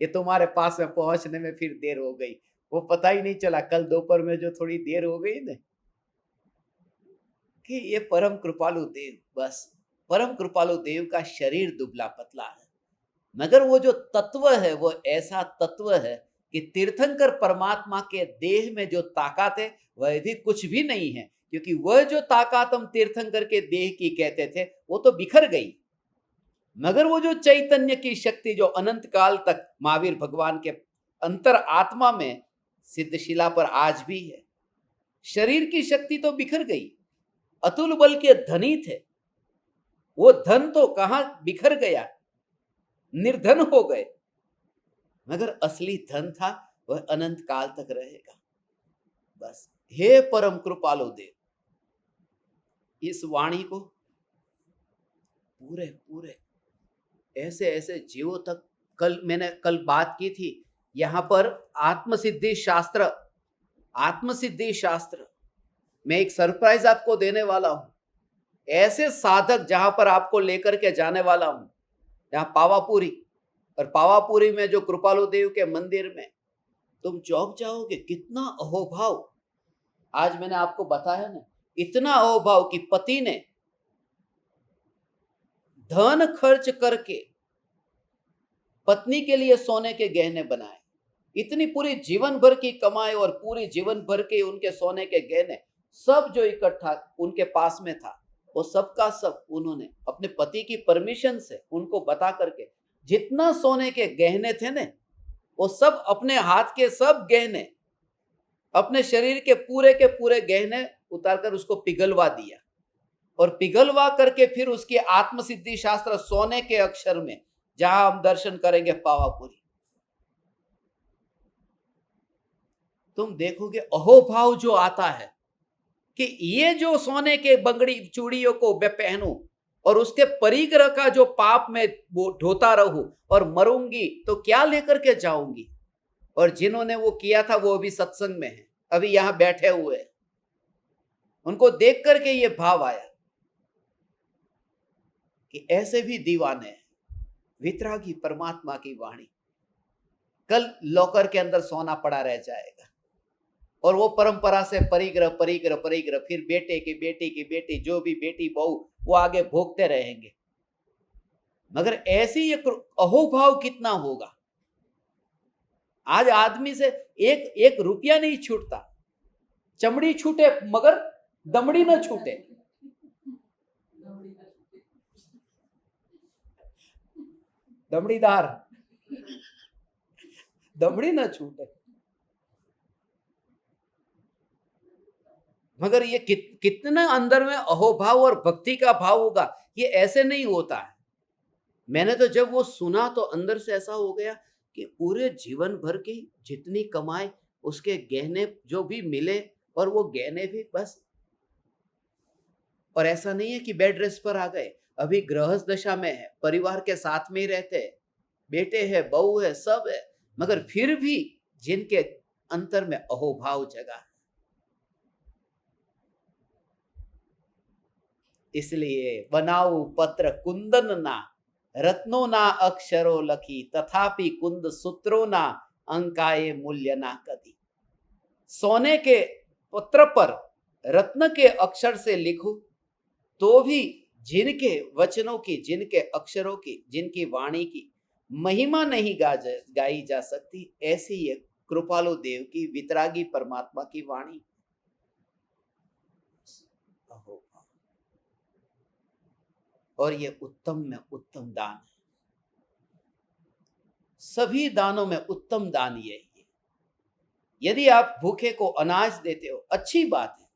ये तुम्हारे पास में पहुंचने में फिर देर हो गई, वो पता ही नहीं चला। कल दोपहर में जो थोड़ी देर हो गई ना, कि ये परम कृपालु देव, बस परम कृपालु देव का शरीर दुबला पतला है, मगर वो जो तत्व है वो ऐसा तत्व है कि तीर्थंकर परमात्मा के देह में जो ताकत है वह भी कुछ भी नहीं है। क्योंकि वह जो ताकत हम तीर्थंकर के देह की कहते थे वो तो बिखर गई, मगर वो जो चैतन्य की शक्ति जो अनंत काल तक महावीर भगवान के अंतर आत्मा में सिद्धशिला पर आज भी है। शरीर की शक्ति तो बिखर गई, अतुल बल के धनी थे, वो धन तो कहां बिखर गया, निर्धन हो गए, मगर असली धन था वह अनंत काल तक रहेगा। बस हे परम कृपालु देव, इस वाणी को पूरे पूरे ऐसे ऐसे जीवों तक, मैंने कल बात की थी यहां पर आत्मसिद्धि शास्त्र, आत्मसिद्धि शास्त्र मैं एक सरप्राइज आपको देने वाला हूं। ऐसे साधक जहां पर आपको लेकर के जाने वाला हूं, जहां पावापुरी, और पावापुरी में जो कृपालु देव के मंदिर में तुम चौंक जाओगे, कितना अहोभाव। आज मैंने आपको बताया ना, इतना अहोभाव कि पति ने धन खर्च करके पत्नी के लिए सोने के गहने बनाए, इतनी पूरी जीवन भर की कमाई और पूरी जीवन भर के उनके सोने के गहने सब जो इकट्ठा उनके पास में था, वो सब का सब उन्होंने अपने पति की परमिशन से उनको बता करके जितना सोने के गहने थे ना, वो सब अपने हाथ के सब गहने, अपने शरीर के पूरे गहने उतारकर उसको पिघलवा दिया, और पिघलवा करके फिर उसकी आत्मसिद्धि शास्त्र सोने के अक्षर में जहां हम दर्शन करेंगे पावापुरी, तुम देखोगे अहोभाव जो आता है कि ये जो सोने के बंगड़ी चूड़ियों को मैं पहनूं और उसके परिग्रह का जो पाप में वो ढोता रहूं और मरूंगी तो क्या लेकर के जाऊंगी। और जिन्होंने वो किया था वो अभी सत्संग में है, अभी यहां बैठे हुए हैं, उनको देख करके ये भाव आया कि ऐसे भी दीवाने हैं। वितरागी परमात्मा की वाणी, कल लॉकर के अंदर सोना पड़ा रह जाएगा और वो परंपरा से परिग्रह परिग्रह परिग्रह, फिर बेटे की बेटी की बेटी, जो भी बेटी बहू वो आगे भोगते रहेंगे। मगर ऐसी ये अहोभाव कितना होगा। आज आदमी से एक एक रुपया नहीं छूटता, चमड़ी छूटे मगर दमड़ी न छूटे। दमड़ीदार दमड़ी न छूटे। मगर ये कितना अंदर में अहोभाव और भक्ति का भाव होगा, ये ऐसे नहीं होता है। मैंने तो जब वो सुना तो अंदर से ऐसा हो गया कि पूरे जीवन भर की जितनी कमाई, उसके गहने जो भी मिले, और वो गहने भी बस। और ऐसा नहीं है कि बेड रेस्ट पर आ गए, अभी गृहस्थ दशा में है, परिवार के साथ में ही रहते हैं, बेटे है, बहू है, सब है, मगर फिर भी जिनके अंतर में अहोभाव जगा। इसलिए बनाऊ पत्र कुंदन ना, रत्नो ना अक्षरो लखी, तथापि कुंद सूत्रो ना अंकाए मूल्य ना कदी। सोने के पत्र पर रत्न के अक्षर से लिखो तो भी जिनके वचनों की, जिनके अक्षरों की, जिनकी वाणी की महिमा नहीं गाई जा सकती, ऐसी ये कृपालु देव की वितरागी परमात्मा की वाणी। और ये उत्तम में उत्तम दान है, सभी दानों में उत्तम दान यही है। यदि आप भूखे को अनाज देते हो, अच्छी बात है,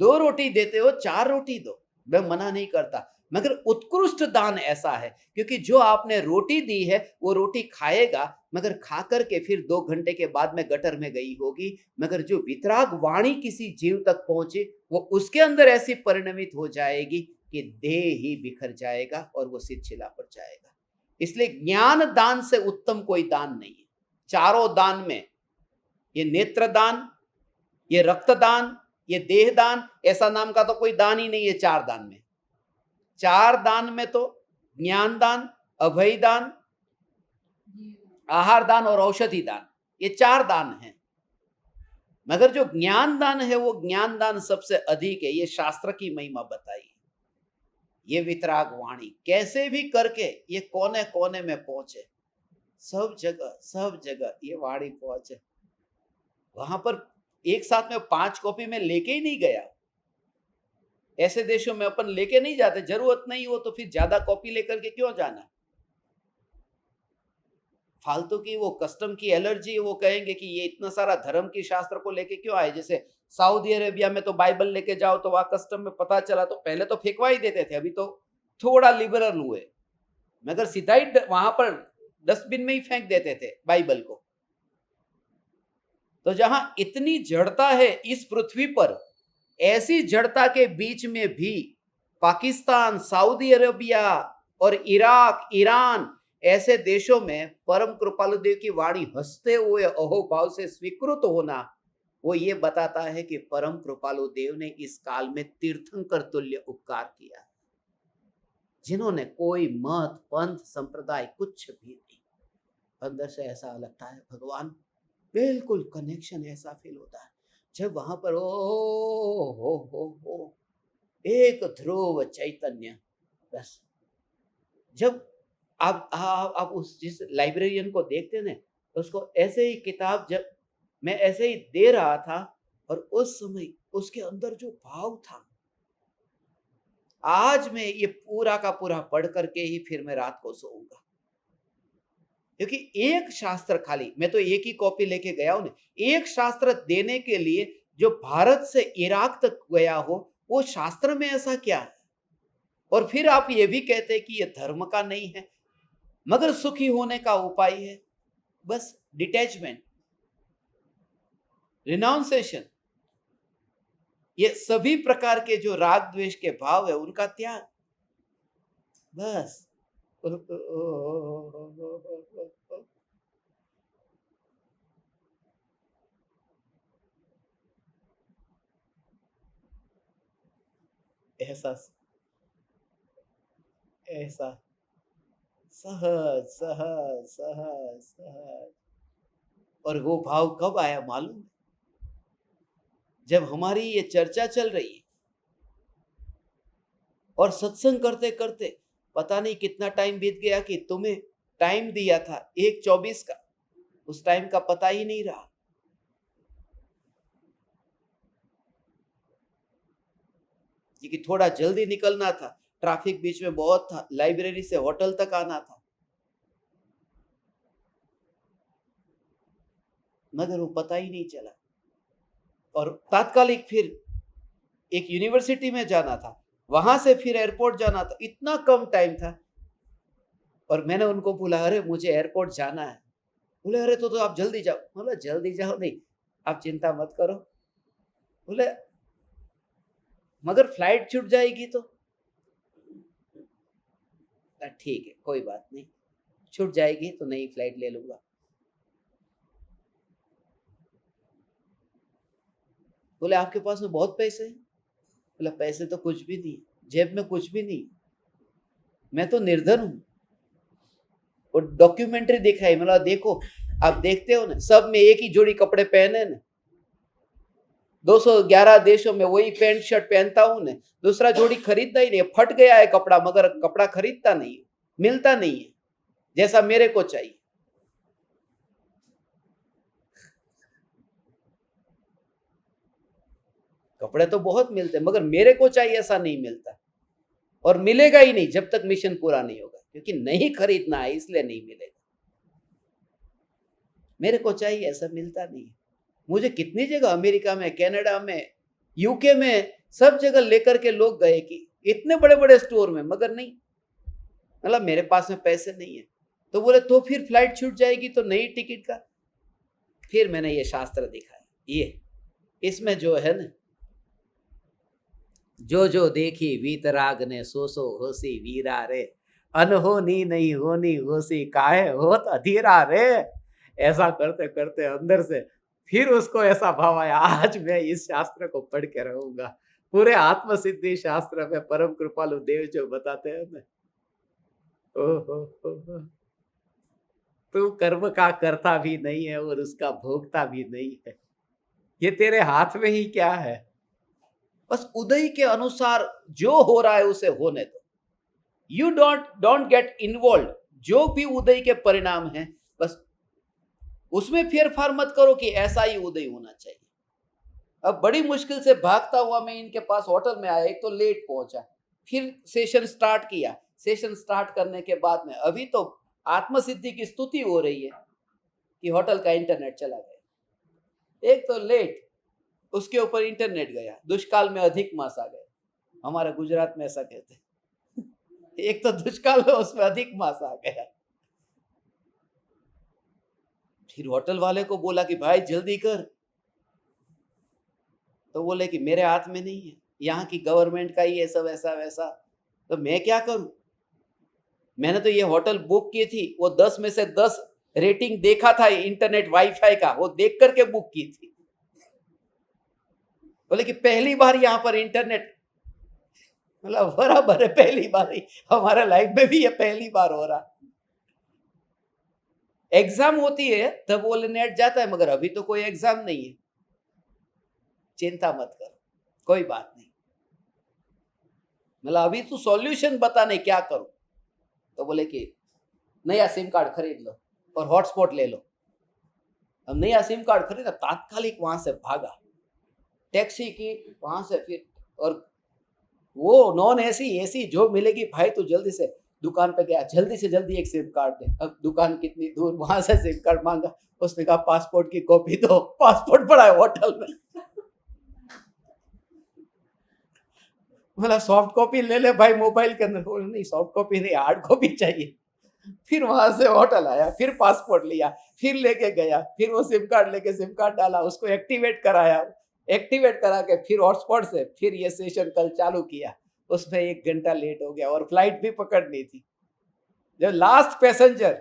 2 रोटी देते हो, 4 रोटी दो, मैं मना नहीं करता, मगर उत्कृष्ट दान ऐसा है, क्योंकि जो आपने रोटी दी है वो रोटी खाएगा, मगर खा करके फिर 2 घंटे के बाद में गटर में गई होगी, मगर जो वितराग वाणी किसी जीव तक पहुंचे, वो उसके अंदर ऐसी परिणमित हो जाएगी कि देह ही बिखर जाएगा और वो शिथिला पड़ जाएगा। इसलिए ज्ञान दान से उत्तम कोई दान नहीं है। चारों दान में, ये नेत्र दान, ये रक्त दान, ये देह दान, ऐसा नाम का तो कोई दान ही नहीं है। 4 दान में, 4 दान में तो ज्ञान दान, अभय दान, आहार दान और औषधि दान, ये 4 दान हैं। मगर जो ज्ञान दान है वो ज्ञान दान सबसे अधिक है। ये शास्त्र की महिमा बताई। ये वितराग वाणी कैसे भी करके ये कोने कोने में पहुंचे, सब जगह ये वाणी पहुंचे। वहां पर एक साथ में 5 कॉपी में लेके ही नहीं गया। ऐसे देशों में अपन लेके नहीं जाते, जरूरत नहीं हो तो फिर ज्यादा कॉपी लेकर के क्यों जाना। फालतू की वो कस्टम की एलर्जी, वो कहेंगे कि ये इतना सारा धर्म की शास्त्र को लेके क्यों आए। जैसे सऊदी अरेबिया में तो बाइबल लेके जाओ तो वहां कस्टम में पता चला तो पहले तो फेंकवा ही देते थे, अभी तो थोड़ा लिबरल हुए, मगर सीधा ही वहां पर डस्टबिन में ही फेंक देते थे बाइबल को। तो जहां इतनी जड़ता है इस पृथ्वी पर, ऐसी जड़ता के बीच में भी पाकिस्तान, सऊदी अरेबिया और इराक, ईरान ऐसे देशों में परम कृपालु देव की वाणी हंसते हुए अहोभाव से स्वीकृत होना, वो ये बताता है कि परम कृपालु देव ने इस काल में तीर्थंकर तुल्य उपकार किया, जिन्होंने कोई मत, पंथ, संप्रदाय कुछ भी नहीं। अंदर से ऐसा लगता है भगवान, बिल्कुल कनेक्शन ऐसा फील होता है जब वहां पर हो एक ध्रुव चैतन्य। बस जब आप उस जिस लाइब्रेरियन को देखते ना, उसको ऐसे ही किताब जब मैं ऐसे ही दे रहा था, और उस समय उसके अंदर जो भाव था, आज मैं ये पूरा का पूरा पढ़ करके ही फिर मैं रात को सोऊंगा। क्योंकि एक शास्त्र खाली, मैं तो एक ही कॉपी लेके गया हूं, एक शास्त्र देने के लिए जो भारत से इराक तक गया हो, वो शास्त्र में ऐसा क्या है? और फिर आप ये भी कहते हैं कि ये धर्म का नहीं है, मगर सुखी होने का उपाय है। बस डिटैचमेंट, रिनाउंसेशन, ये सभी प्रकार के जो राग द्वेष के भाव है उनका त्याग। बस ऐसा ऐसा सहज सहज सहज सहज। और वो भाव कब आया मालूम? जब हमारी ये चर्चा चल रही है और सत्संग करते करते पता नहीं कितना टाइम बीत गया कि तुम्हें टाइम दिया था 1:24 का, उस टाइम का पता ही नहीं रहा। क्योंकि थोड़ा जल्दी निकलना था, ट्रैफिक बीच में बहुत था, लाइब्रेरी से होटल तक आना था, मगर वो पता ही नहीं चला। और तात्कालिक फिर एक यूनिवर्सिटी में जाना था, वहां से फिर एयरपोर्ट जाना था, इतना कम टाइम था। और मैंने उनको बोला, अरे मुझे एयरपोर्ट जाना है। बोले अरे तो आप जल्दी जाओ। बोला जल्दी जाओ नहीं, आप चिंता मत करो। बोले मगर फ्लाइट छूट जाएगी तो? ठीक है कोई बात नहीं, छूट जाएगी तो नई फ्लाइट ले लूंगा। बोले आपके पास में बहुत पैसे हैं? बोला पैसे तो कुछ भी नहीं, जेब में कुछ भी नहीं, मैं तो निर्धन हूं। वो डॉक्यूमेंट्री दिखाई, मतलब देखो, आप देखते हो ना, सब में एक ही जोड़ी कपड़े पहने ना, 211 देशों में वही पैंट शर्ट पहनता हूं ना, दूसरा जोड़ी खरीदता ही नहीं, फट गया है कपड़ा, मगर कपड़ा खरीदता नहीं, मिलता नहीं है जैसा मेरे को चाहिए। कपड़े तो बहुत मिलते हैं, मगर मेरे को चाहिए ऐसा नहीं मिलता, और मिलेगा ही नहीं जब तक मिशन पूरा नहीं होगा, क्योंकि नहीं खरीदना है इसलिए नहीं मिलेगा। मेरे को चाहिए ऐसा मिलता नहीं है। मुझे कितनी जगह, अमेरिका में, कनाडा में, यूके में, सब जगह लेकर के लोग गए कि इतने बड़े बड़े स्टोर में, मगर नहीं, मतलब मेरे पास में पैसे नहीं है। तो बोले तो फिर फ्लाइट छूट जाएगी तो नई टिकट का। फिर मैंने ये शास्त्र दिखाया, ये इसमें जो है ना, जो जो देखी वीतराग ने सो सो होसी वीरा रे, अनहोनी नहीं होनी होसी काहे होत अधीरा रे। ऐसा करते करते अंदर से फिर उसको ऐसा भाव आया, आज मैं इस शास्त्र को पढ़ के रहूंगा। पूरे आत्म सिद्धि शास्त्र में परम कृपालु देव जो बताते हैं ना, ओ तू कर्म का करता भी नहीं है और उसका भोगता भी नहीं है, ये तेरे हाथ में ही क्या है, बस उदय के अनुसार जो हो रहा है उसे होने दो। यू डोंट गेट इन्वॉल्व, जो भी उदय के परिणाम है बस उसमें फेरफार मत करो कि ऐसा ही उदय होना चाहिए। अब बड़ी मुश्किल से भागता हुआ मैं इनके पास होटल में आया, एक तो लेट पहुंचा, फिर सेशन स्टार्ट किया। सेशन स्टार्ट करने के बाद में अभी तो आत्मसिद्धि की स्तुति हो रही है कि होटल का इंटरनेट चला गया। एक तो लेट, उसके ऊपर इंटरनेट गया, दुष्काल में अधिक मास आ गया, हमारे गुजरात में ऐसा कहते हैं। एक तो दुष्काल में उसमें अधिक मास आ गया। फिर होटल वाले को बोला कि भाई जल्दी कर, तो बोले कि मेरे हाथ में नहीं है, यहाँ की गवर्नमेंट का ही है सब ऐसा वैसा, तो मैं क्या करूं? मैंने तो ये होटल बुक की थी, वो 10 में से 10 रेटिंग देखा था इंटरनेट वाईफाई का, वो देख करके बुक की थी। बोले कि पहली बार यहाँ पर इंटरनेट, मतलब बराबर है, पहली बार ही हमारे लाइफ में भी ये पहली बार हो रहा। एग्जाम होती है तब वो नेट जाता है, मगर अभी तो कोई एग्जाम नहीं है, चिंता मत कर, कोई बात नहीं, मतलब अभी तू सॉल्यूशन बता, नहीं क्या करूं? तो बोले कि नया सिम कार्ड खरीद लो और हॉटस्पॉट ले लो। अब नया सिम कार्ड खरीदा, तात्कालिक वहां से भागा, टैक्सी की वहां से, फिर और वो नॉन एसी एसी जो मिलेगी भाई, तो जल्दी से दुकान पे गया, जल्दी से जल्दी एक सिम कार्ड दे। अब दुकान कितनी दूर, वहां से सिम कार्ड मांगा, उसने कहा पासपोर्ट की कॉपी दो, पासपोर्ट पड़ा है होटल में। मतलब सॉफ्ट कॉपी ले ले भाई मोबाइल के अंदर, नहीं सॉफ्ट कॉपी नहीं, हार्ड कॉपी चाहिए। फिर वहां से होटल आया, फिर पासपोर्ट लिया, फिर लेके गया, फिर वो सिम कार्ड लेके सिम कार्ड डाला, उसको एक्टिवेट कराया, एक्टिवेट करा के फिर हॉटस्पॉट से फिर ये सेशन कल चालू किया। उसमें 1 घंटा लेट हो गया और फ्लाइट भी पकड़नी थी। जब लास्ट पैसेंजर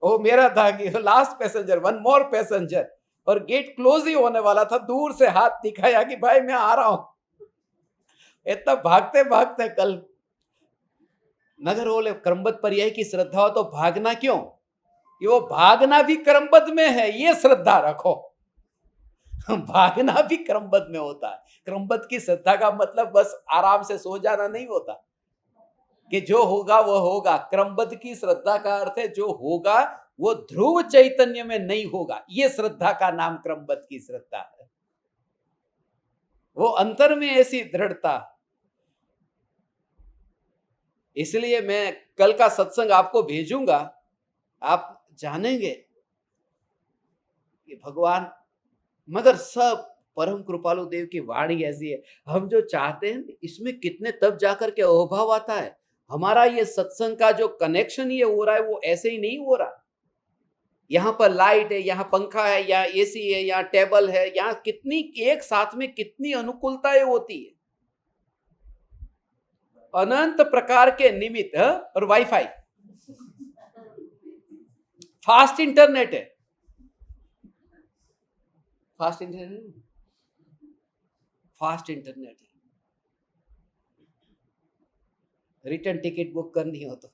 वो मेरा था कि last passenger, one more passenger, और गेट क्लोज ही होने वाला था, दूर से हाथ दिखाया कि भाई मैं आ रहा हूं। इतना भागते भागते कल, मगर बोले क्रमबद्ध पर्याय की श्रद्धा हो तो भागना क्यों? कि वो भागना भी क्रमबद्ध में है, ये श्रद्धा रखो। भागना भी क्रमबद्ध में होता है। क्रमबद्ध की श्रद्धा का मतलब बस आराम से सो जाना नहीं होता, कि जो होगा वो होगा। क्रमबद्ध की श्रद्धा का अर्थ है जो होगा वो ध्रुव चैतन्य में नहीं होगा, ये श्रद्धा का नाम क्रमबद्ध की श्रद्धा है। वो अंतर में ऐसी दृढ़ता। इसलिए मैं कल का सत्संग आपको भेजूंगा, आप जानेंगे कि भगवान, मगर सब परम कृपालु देव की वाणी ऐसी है, हम जो चाहते हैं इसमें कितने तब जाकर के अभाव आता है। हमारा ये सत्संग का जो कनेक्शन ये हो रहा है वो ऐसे ही नहीं हो रहा। यहाँ पर लाइट है, यहाँ पंखा है, यहाँ एसी है, यहाँ टेबल है, यहाँ कितनी एक साथ में कितनी अनुकूलताएं होती है, अनंत प्रकार के निमित्त। और वाईफाई, फास्ट इंटरनेट है, फास्ट इंटरनेट, फास्ट इंटरनेट है। रिटर्न टिकट बुक करनी हो तो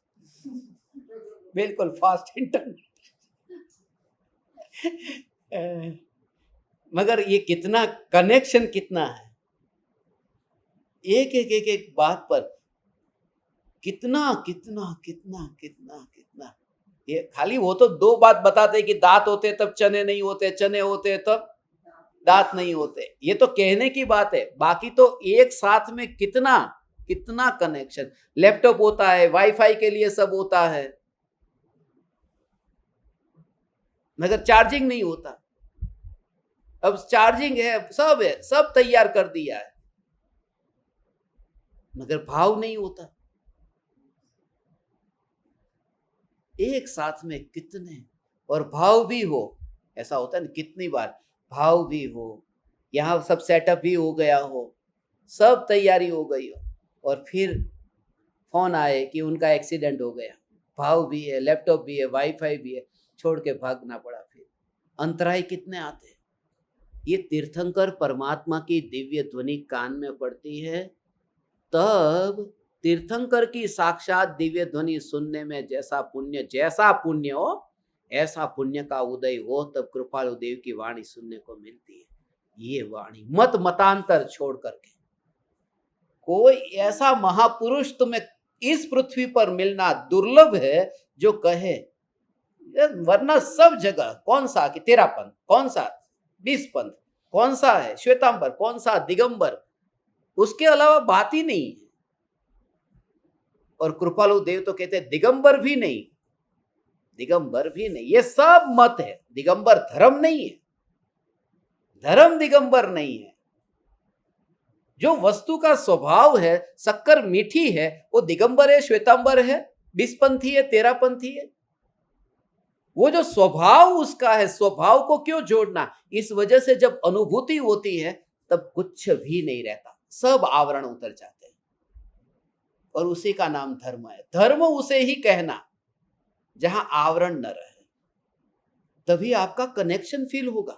बिल्कुल फास्ट इंटरनेट। मगर ये कितना कनेक्शन कितना है, एक एक एक एक बात पर कितना कितना कितना कितना कितना। ये खाली वो तो 2 बात बताते कि दांत होते तब चने नहीं होते, चने होते तब दांत नहीं होते, ये तो कहने की बात है। बाकी तो एक साथ में कितना कितना कनेक्शन। लैपटॉप होता है, वाईफाई के लिए सब होता है, मगर चार्जिंग नहीं होता। अब चार्जिंग है, सब तैयार कर दिया है, मगर भाव नहीं होता। एक साथ में कितने, और भाव भी हो, ऐसा होता है ना कितनी बार, भाव भी हो, यहाँ सब सेटअप भी हो गया हो, सब तैयारी हो गई हो, और फिर फोन आए कि उनका एक्सीडेंट हो गया, भाव भी है, लैपटॉप भी है, वाईफाई भी है, छोड़ के भागना पड़ा। फिर अंतराय कितने आते हैं। ये तीर्थंकर परमात्मा की दिव्य ध्वनि कान में पड़ती है, तब तीर्थंकर की साक्षात दिव्य ध्वनि सुनने में जैसा पुण्य हो, ऐसा पुण्य का उदय हो, तब कृपालु देव की वाणी सुनने को मिलती है। ये वाणी मतांतर छोड़ करके कोई ऐसा महापुरुष तुम्हें इस पृथ्वी पर मिलना दुर्लभ है जो कहे, वरना सब जगह कौन सा कि तेरा पंथ, कौन सा 20 पंथ, कौन सा है श्वेतांबर, कौन सा दिगंबर, उसके अलावा बात ही नहीं है। और कृपालु देव तो कहते हैं दिगंबर भी नहीं, दिगंबर भी नहीं, ये सब मत है। दिगंबर धर्म नहीं है, धर्म दिगंबर नहीं है। जो वस्तु का स्वभाव है, शक्कर मीठी है, वो दिगंबर है, श्वेतांबर है, 20पंथी है, 13पंथी है। वो जो स्वभाव उसका है, स्वभाव को क्यों जोड़ना। इस वजह से जब अनुभूति होती है तब कुछ भी नहीं रहता, सब आवरण उतर जाते हैं। और उसी का नाम धर्म है। धर्म उसे ही कहना जहां आवरण न रहे, तभी आपका कनेक्शन फील होगा।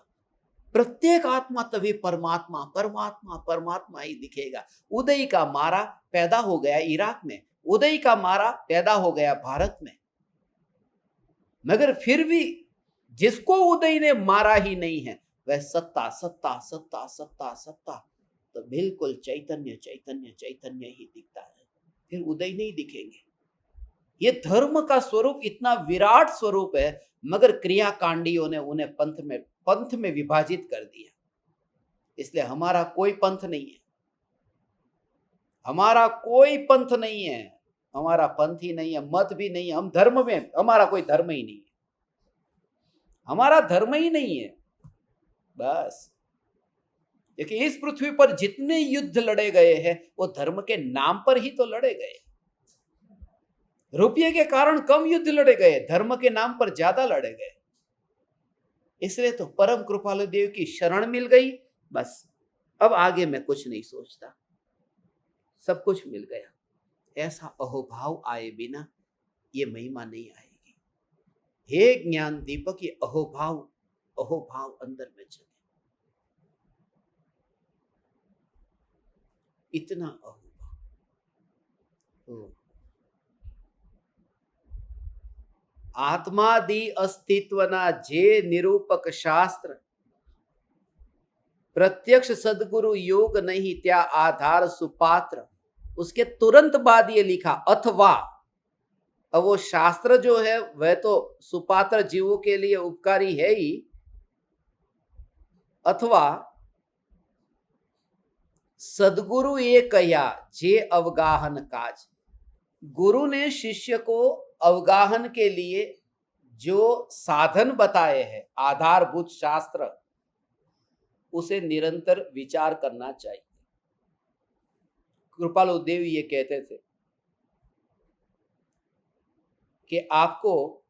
प्रत्येक आत्मा तभी परमात्मा परमात्मा परमात्मा ही दिखेगा। उदय का मारा पैदा हो गया इराक में, उदय का मारा पैदा हो गया भारत में, मगर फिर भी जिसको उदय ने मारा ही नहीं है वह सत्ता सत्ता सत्ता सत्ता सत्ता, तो बिल्कुल चैतन्य चैतन्य चैतन्य ही दिखता है, फिर उदय नहीं दिखेंगे। ये धर्म का स्वरूप इतना विराट स्वरूप है, मगर क्रियाकांडियों ने उन्हें पंथ में विभाजित कर दिया। इसलिए हमारा कोई पंथ नहीं है, हमारा कोई पंथ नहीं है, हमारा पंथ ही नहीं है, मत भी नहीं है। हम धर्म में, हमारा कोई धर्म ही नहीं है, हमारा धर्म ही नहीं है। बस देखिए, इस पृथ्वी पर जितने युद्ध लड़े गए हैं वो धर्म के नाम पर ही तो लड़े गए। रुपये के कारण कम युद्ध लड़े गए, धर्म के नाम पर ज्यादा लड़े गए। इसलिए तो परम कृपालु देव की शरण मिल गई, बस अब आगे मैं कुछ नहीं सोचता, सब कुछ मिल गया। ऐसा अहोभाव आए बिना ये महिमा नहीं आएगी। हे ज्ञान दीपक, ये अहोभाव अंदर में चले, इतना अहोभाव। आत्मादि अस्तित्वना जे निरूपक शास्त्र, प्रत्यक्ष सदगुरु योग नहीं त्या आधार सुपात्र। उसके तुरंत बाद ये लिखा अथवा। अब वो शास्त्र जो है वह तो सुपात्र जीवों के लिए उपकारी है ही, अथवा सदगुरु ये कया जे अवगाहन काज। गुरु ने शिष्य को अवगाहन के लिए जो साधन बताए हैं, आधारभूत शास्त्र, उसे निरंतर विचार करना चाहिए। कृपालु देव ये कहते थे कि आपको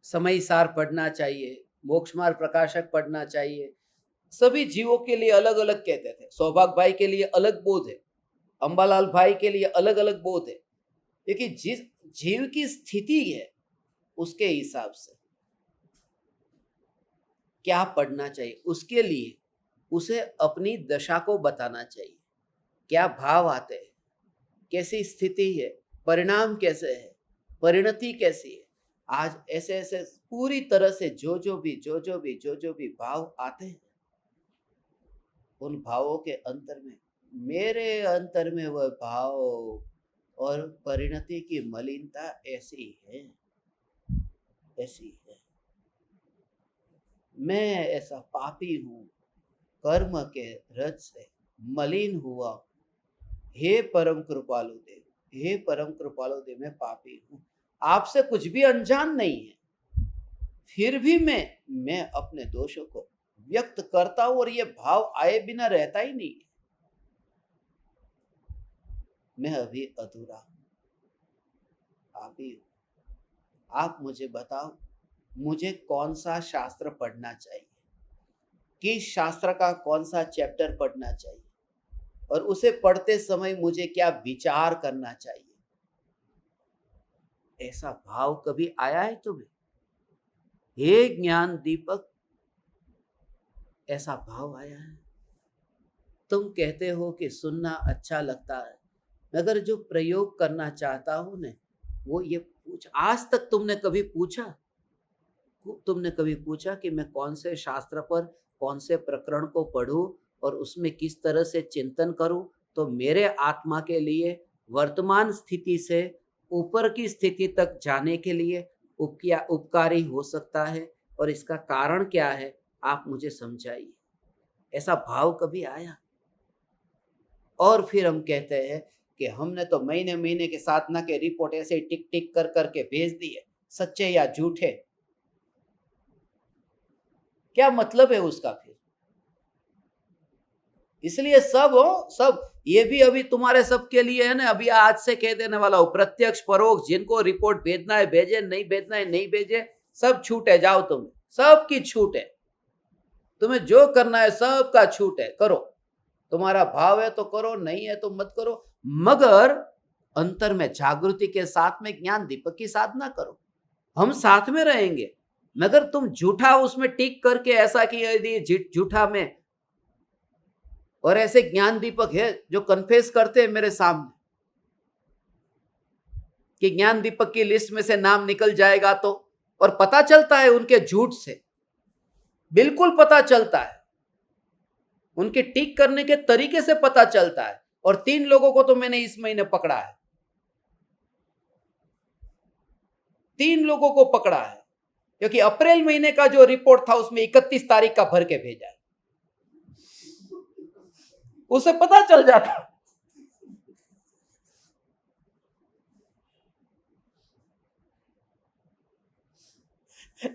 समय सार पढ़ना चाहिए, मोक्ष मार्ग प्रकाशक पढ़ना चाहिए। सभी जीवों के लिए अलग अलग कहते थे। सौभाग्य भाई के लिए अलग बोध है, अंबालाल भाई के लिए अलग अलग बोध है, क्योंकि जिस जीव की स्थिति है उसके हिसाब से क्या पढ़ना चाहिए, उसके लिए उसे अपनी दशा को बताना चाहिए। क्या भाव आते हैं, कैसी स्थिति है, परिणाम कैसे है, परिणति कैसी है। आज ऐसे ऐसे पूरी तरह से जो जो भी भाव आते हैं, उन भावों के अंतर में, मेरे अंतर में वह भाव और परिणति की मलिनता ऐसी है, ऐसी है। मैं ऐसा पापी हूं, कर्म के रज से मलिन हुआ। हे परम कृपालु देव, हे परम कृपालु देव, मैं पापी हूं, आपसे कुछ भी अनजान नहीं है, फिर भी मैं अपने दोषों को व्यक्त करता हूं और ये भाव आए बिना रहता ही नहीं। मैं अभी अधूरा हूं, पापी हूं। आप मुझे बताओ, मुझे कौन सा शास्त्र पढ़ना चाहिए, किस शास्त्र का कौन सा चैप्टर पढ़ना चाहिए, और उसे पढ़ते समय मुझे क्या विचार करना चाहिए। ऐसा भाव कभी आया है तुम्हें? हे ज्ञान दीपक, ऐसा भाव आया है? तुम कहते हो कि सुनना अच्छा लगता है, मगर जो प्रयोग करना चाहता हूं ना, वो ये आज तक तुमने कभी पूछा कि मैं कौन से शास्त्र पर कौन से प्रकरण को पढूं और उसमें किस तरह से चिंतन करूं तो मेरे आत्मा के लिए वर्तमान स्थिति से ऊपर की स्थिति तक जाने के लिए उपकारी हो सकता है, और इसका कारण क्या है आप मुझे समझाइए। ऐसा भाव कभी आया? और फिर हम कहते हैं कि हमने तो महीने महीने के साधना के रिपोर्ट ऐसे टिक टिक कर करके भेज दी है, सच्चे या झूठे। क्या मतलब है उसका फिर? इसलिए सब ये भी अभी तुम्हारे सबके लिए है ना, अभी आज से कह देने वाला हूं, प्रत्यक्ष परोक्ष जिनको रिपोर्ट भेजना है भेजे, नहीं भेजना है नहीं भेजे, सब छूट है, जाओ तुम, सबकी छूट है। तुम्हें जो करना है सबका छूट है, करो। तुम्हारा भाव है तो करो, नहीं है तो मत करो, मगर अंतर में जागृति के साथ में ज्ञान दीपक की साधना करो। हम साथ में रहेंगे, मगर तुम झूठा उसमें टिक करके ऐसा कि यदि झूठा में, और ऐसे ज्ञान दीपक है जो कन्फेस करते हैं मेरे सामने कि ज्ञान दीपक की लिस्ट में से नाम निकल जाएगा तो, और पता चलता है उनके झूठ से, बिल्कुल पता चलता है, उनके टिक करने के तरीके से पता चलता है। और 3 लोगों को तो मैंने इस महीने पकड़ा है, 3 लोगों को पकड़ा है, क्योंकि अप्रैल महीने का जो रिपोर्ट था उसमें 31 तारीख का भर के भेजा है, उसे पता चल जाता।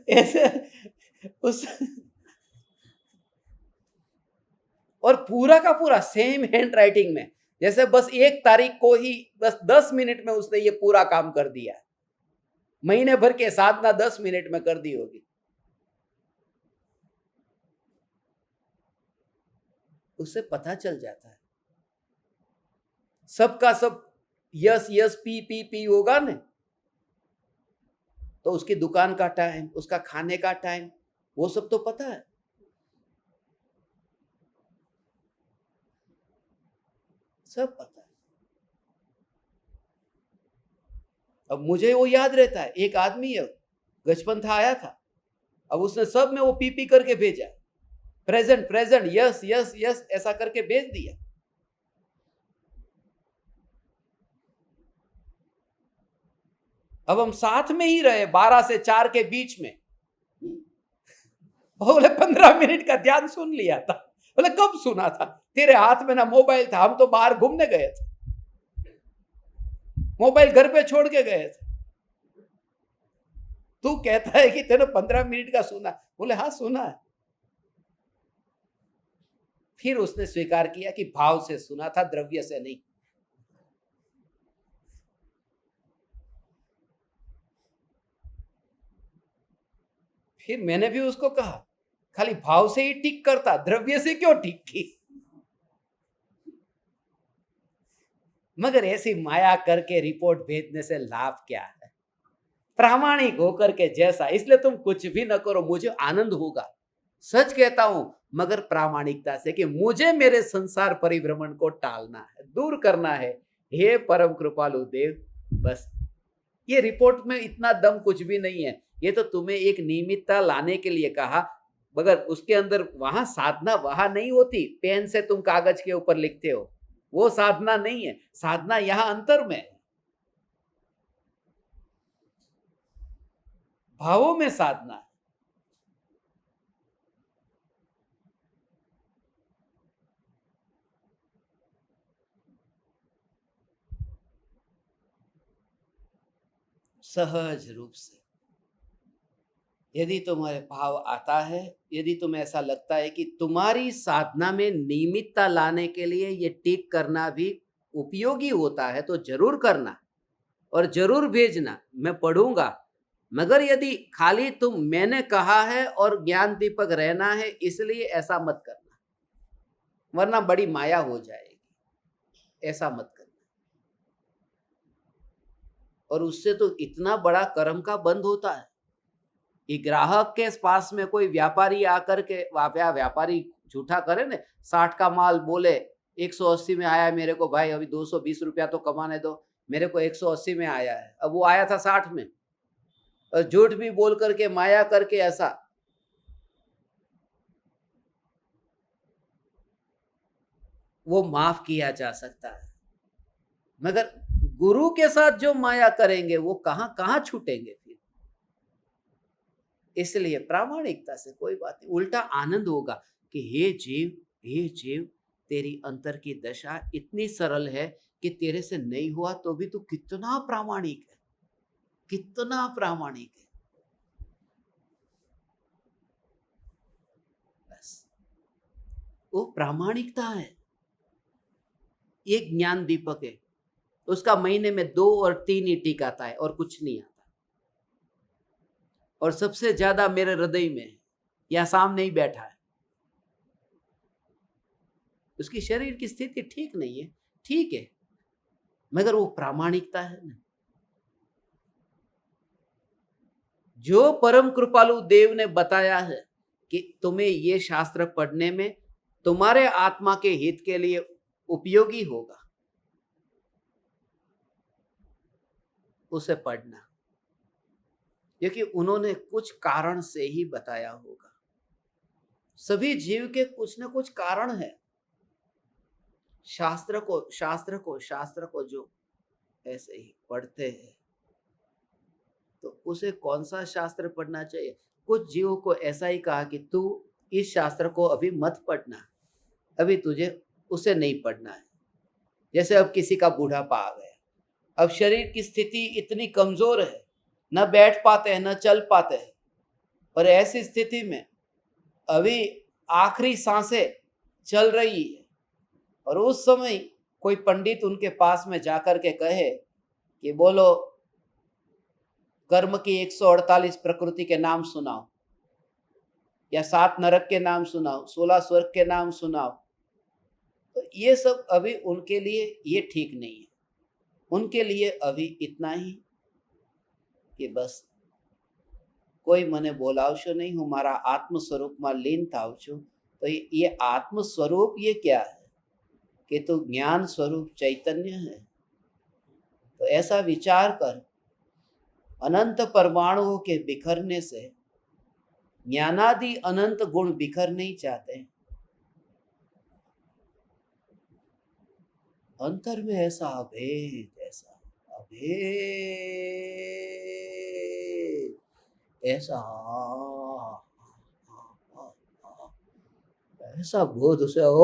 ऐसे उस, और पूरा का पूरा सेम हैंड राइटिंग में, जैसे बस 1 तारीख को ही बस 10 मिनट में उसने ये पूरा काम कर दिया, महीने भर के साधना 10 मिनट में कर दी होगी। उसे पता चल जाता है, सबका सब yes yes P P P होगा ना, तो उसकी दुकान का टाइम, उसका खाने का टाइम, वो सब तो पता है। सब पता है। अब मुझे वो याद रहता है, एक आदमी है गजपंथा आया था, अब उसने सब में वो पी पी करके भेजा, present present yes yes yes ऐसा करके भेज दिया। अब हम साथ में ही रहे 12 से 4 के बीच में, बोले 15 मिनट का ध्यान सुन लिया था। बोले कब सुना था, तेरे हाथ में ना मोबाइल था, हम तो बाहर घूमने गए थे, मोबाइल घर पे छोड़ के गए थे, तू कहता है कि तेने 15 मिनट का सुना। बोले हाँ सुना है। फिर उसने स्वीकार किया कि भाव से सुना था, द्रव्य से नहीं। फिर मैंने भी उसको कहा, खाली भाव से ही टिक करता, द्रव्य से क्यों टिक की। मगर ऐसी माया करके रिपोर्ट भेजने से लाभ क्या है, प्रामाणिक होकर के जैसा। इसलिए तुम कुछ भी न करो, मुझे आनंद होगा, सच कहता हूं, मगर प्रामाणिकता से कि मुझे मेरे संसार परिभ्रमण को टालना है, दूर करना है। हे परम कृपालु देव, बस ये रिपोर्ट में इतना दम कुछ भी नहीं है, ये तो तुम्हें एक नियमितता लाने के लिए कहा, मगर उसके अंदर वहां साधना वहां नहीं होती। पेन से तुम कागज के ऊपर लिखते हो, वो साधना नहीं है, साधना यहां अंतर में है, भावों में साधना है। सहज रूप से यदि तुम्हारे भाव आता है, यदि तुम्हें ऐसा लगता है कि तुम्हारी साधना में नियमितता लाने के लिए ये टिक करना भी उपयोगी होता है, तो जरूर करना और जरूर भेजना, मैं पढ़ूंगा। मगर यदि खाली तुम मैंने कहा है और ज्ञान दीपक रहना है इसलिए ऐसा मत करना, वरना बड़ी माया हो जाएगी, ऐसा मत करना। और उससे तो इतना बड़ा कर्म का बंद होता है कि ग्राहक के पास में कोई व्यापारी आकर के, व्यापारी झूठा करे ना, 60 का माल बोले 180 में आया मेरे को, भाई अभी 220 रुपया तो कमाने दो, मेरे को 180 में आया है, अब वो आया था 60 में, और झूठ भी बोल करके माया करके ऐसा। वो माफ किया जा सकता है, मगर गुरु के साथ जो माया करेंगे वो कहां कहां छूटेंगे फिर। इसलिए प्रामाणिकता से कोई बात नहीं, उल्टा आनंद होगा कि हे जीव, तेरी अंतर की दशा इतनी सरल है कि तेरे से नहीं हुआ तो भी तू कितना प्रामाणिक है, कितना प्रामाणिक है। बस वो प्रामाणिकता है। एक ज्ञान दीपक है, उसका महीने में 2 और 3 ही टिक आता है और कुछ नहीं आता। और सबसे ज्यादा मेरे हृदय में है, या सामने ही बैठा है, उसकी शरीर की स्थिति ठीक नहीं है, ठीक है, मगर वो प्रामाणिकता है ना। जो परम कृपालु देव ने बताया है कि तुम्हें ये शास्त्र पढ़ने में तुम्हारे आत्मा के हित के लिए उपयोगी होगा, उसे पढ़ना, क्योंकि उन्होंने कुछ कारण से ही बताया होगा। सभी जीव के कुछ न कुछ कारण है। शास्त्र को जो ऐसे ही पढ़ते हैं तो उसे कौन सा शास्त्र पढ़ना चाहिए? कुछ जीवों को ऐसा ही कहा कि तू इस शास्त्र को अभी मत पढ़ना, अभी तुझे उसे नहीं पढ़ना है। जैसे अब किसी का बूढ़ापा आ गया, अब शरीर की स्थिति इतनी कमजोर है, न बैठ पाते हैं न चल पाते हैं, और ऐसी स्थिति में अभी आखिरी सांसें चल रही है, और उस समय कोई पंडित उनके पास में जाकर के कहे कि बोलो कर्म की 148 प्रकृति के नाम सुनाओ, या 7 नरक के नाम सुनाओ, 16 स्वर्ग के नाम सुनाओ, तो ये सब अभी उनके लिए ये ठीक नहीं है। उनके लिए अभी इतना ही कि बस कोई मने बोलावशो नहीं, हूँ मारा आत्म स्वरूप में लीन थाव छू। तो ये आत्म स्वरूप ये क्या है कि तू ज्ञान स्वरूप चैतन्य है। तो ऐसा विचार कर, अनंत परमाणुओं के बिखरने से ज्ञानादि अनंत गुण बिखर नहीं चाहते। अंतर में ऐसा अभेद, ऐसा ऐसा बोध उसे ओ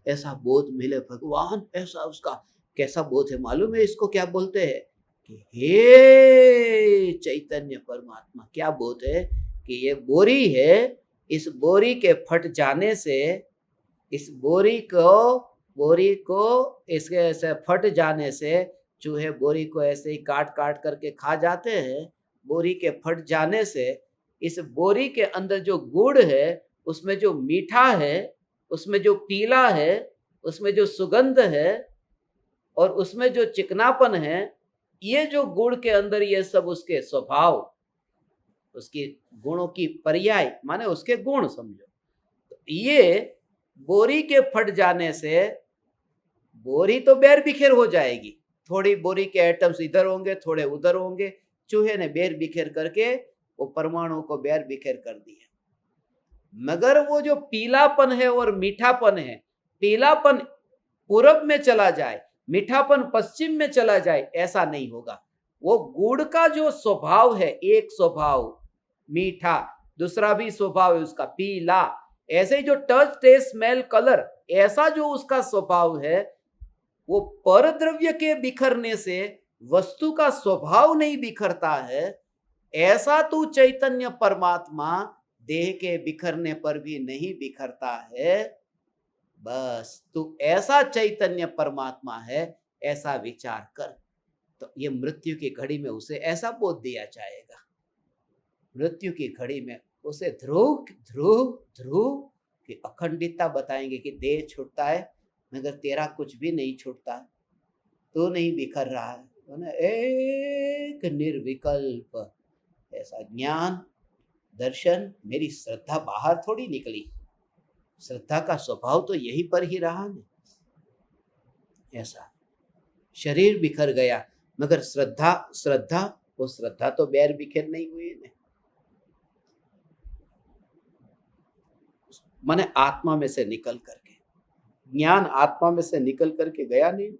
ऐसा बोध मिले भगवान, ऐसा उसका कैसा बोध है मालूम है? इसको क्या बोलते हैं कि हे चैतन्य परमात्मा। क्या बोध है कि ये बोरी है, इस बोरी के फट जाने से, इस बोरी को इसके ऐसे फट जाने से, चूहे बोरी को ऐसे ही काट काट करके खा जाते हैं। बोरी के फट जाने से इस बोरी के अंदर जो गुड़ है, उसमें जो मीठा है, उसमें जो पीला है, उसमें जो सुगंध है, और उसमें जो चिकनापन है, ये जो गुड़ के अंदर ये सब उसके स्वभाव, उसकी गुणों की पर्याय माने उसके गुण समझो। तो ये बोरी के फट जाने से बोरी तो बेर बिखेर हो जाएगी, थोड़ी बोरी के एटम्स इधर होंगे, थोड़े उधर होंगे। चूहे ने बेर बिखेर करके वो परमाणु को बेर बिखेर कर दिया। मगर वो जो पीलापन है और मीठापन है, पीलापन पूरब में चला जाए, मीठापन पश्चिम में चला जाए, ऐसा नहीं होगा। वो गुड़ का जो स्वभाव है, एक स्वभाव मीठा, दूसरा भी स्वभाव है उसका पीला, ऐसे जो टच टेस्ट स्मेल कलर, ऐसा जो उसका स्वभाव है, वो परद्रव्य के बिखरने से वस्तु का स्वभाव नहीं बिखरता है। ऐसा तू चैतन्य परमात्मा देह के बिखरने पर भी नहीं बिखरता है। बस तू ऐसा चैतन्य परमात्मा है, ऐसा विचार कर। तो ये मृत्यु की घड़ी में उसे ऐसा बोध दिया जाएगा। मृत्यु की घड़ी में उसे ध्रुव ध्रुव ध्रुव की अखंडितता बताएंगे कि देह छूटता है मगर तेरा कुछ भी नहीं छूटता, तू नहीं बिखर रहा है, तो ना एक निर्विकल्प ऐसा ज्ञान दर्शन। मेरी श्रद्धा बाहर थोड़ी निकली, श्रद्धा का स्वभाव तो यहीं पर ही रहा ना। ऐसा शरीर बिखर गया मगर श्रद्धा वो श्रद्धा तो बैर बिखेर नहीं हुई है। माने आत्मा में से निकल करके, ज्ञान आत्मा में से निकल करके गया नहीं।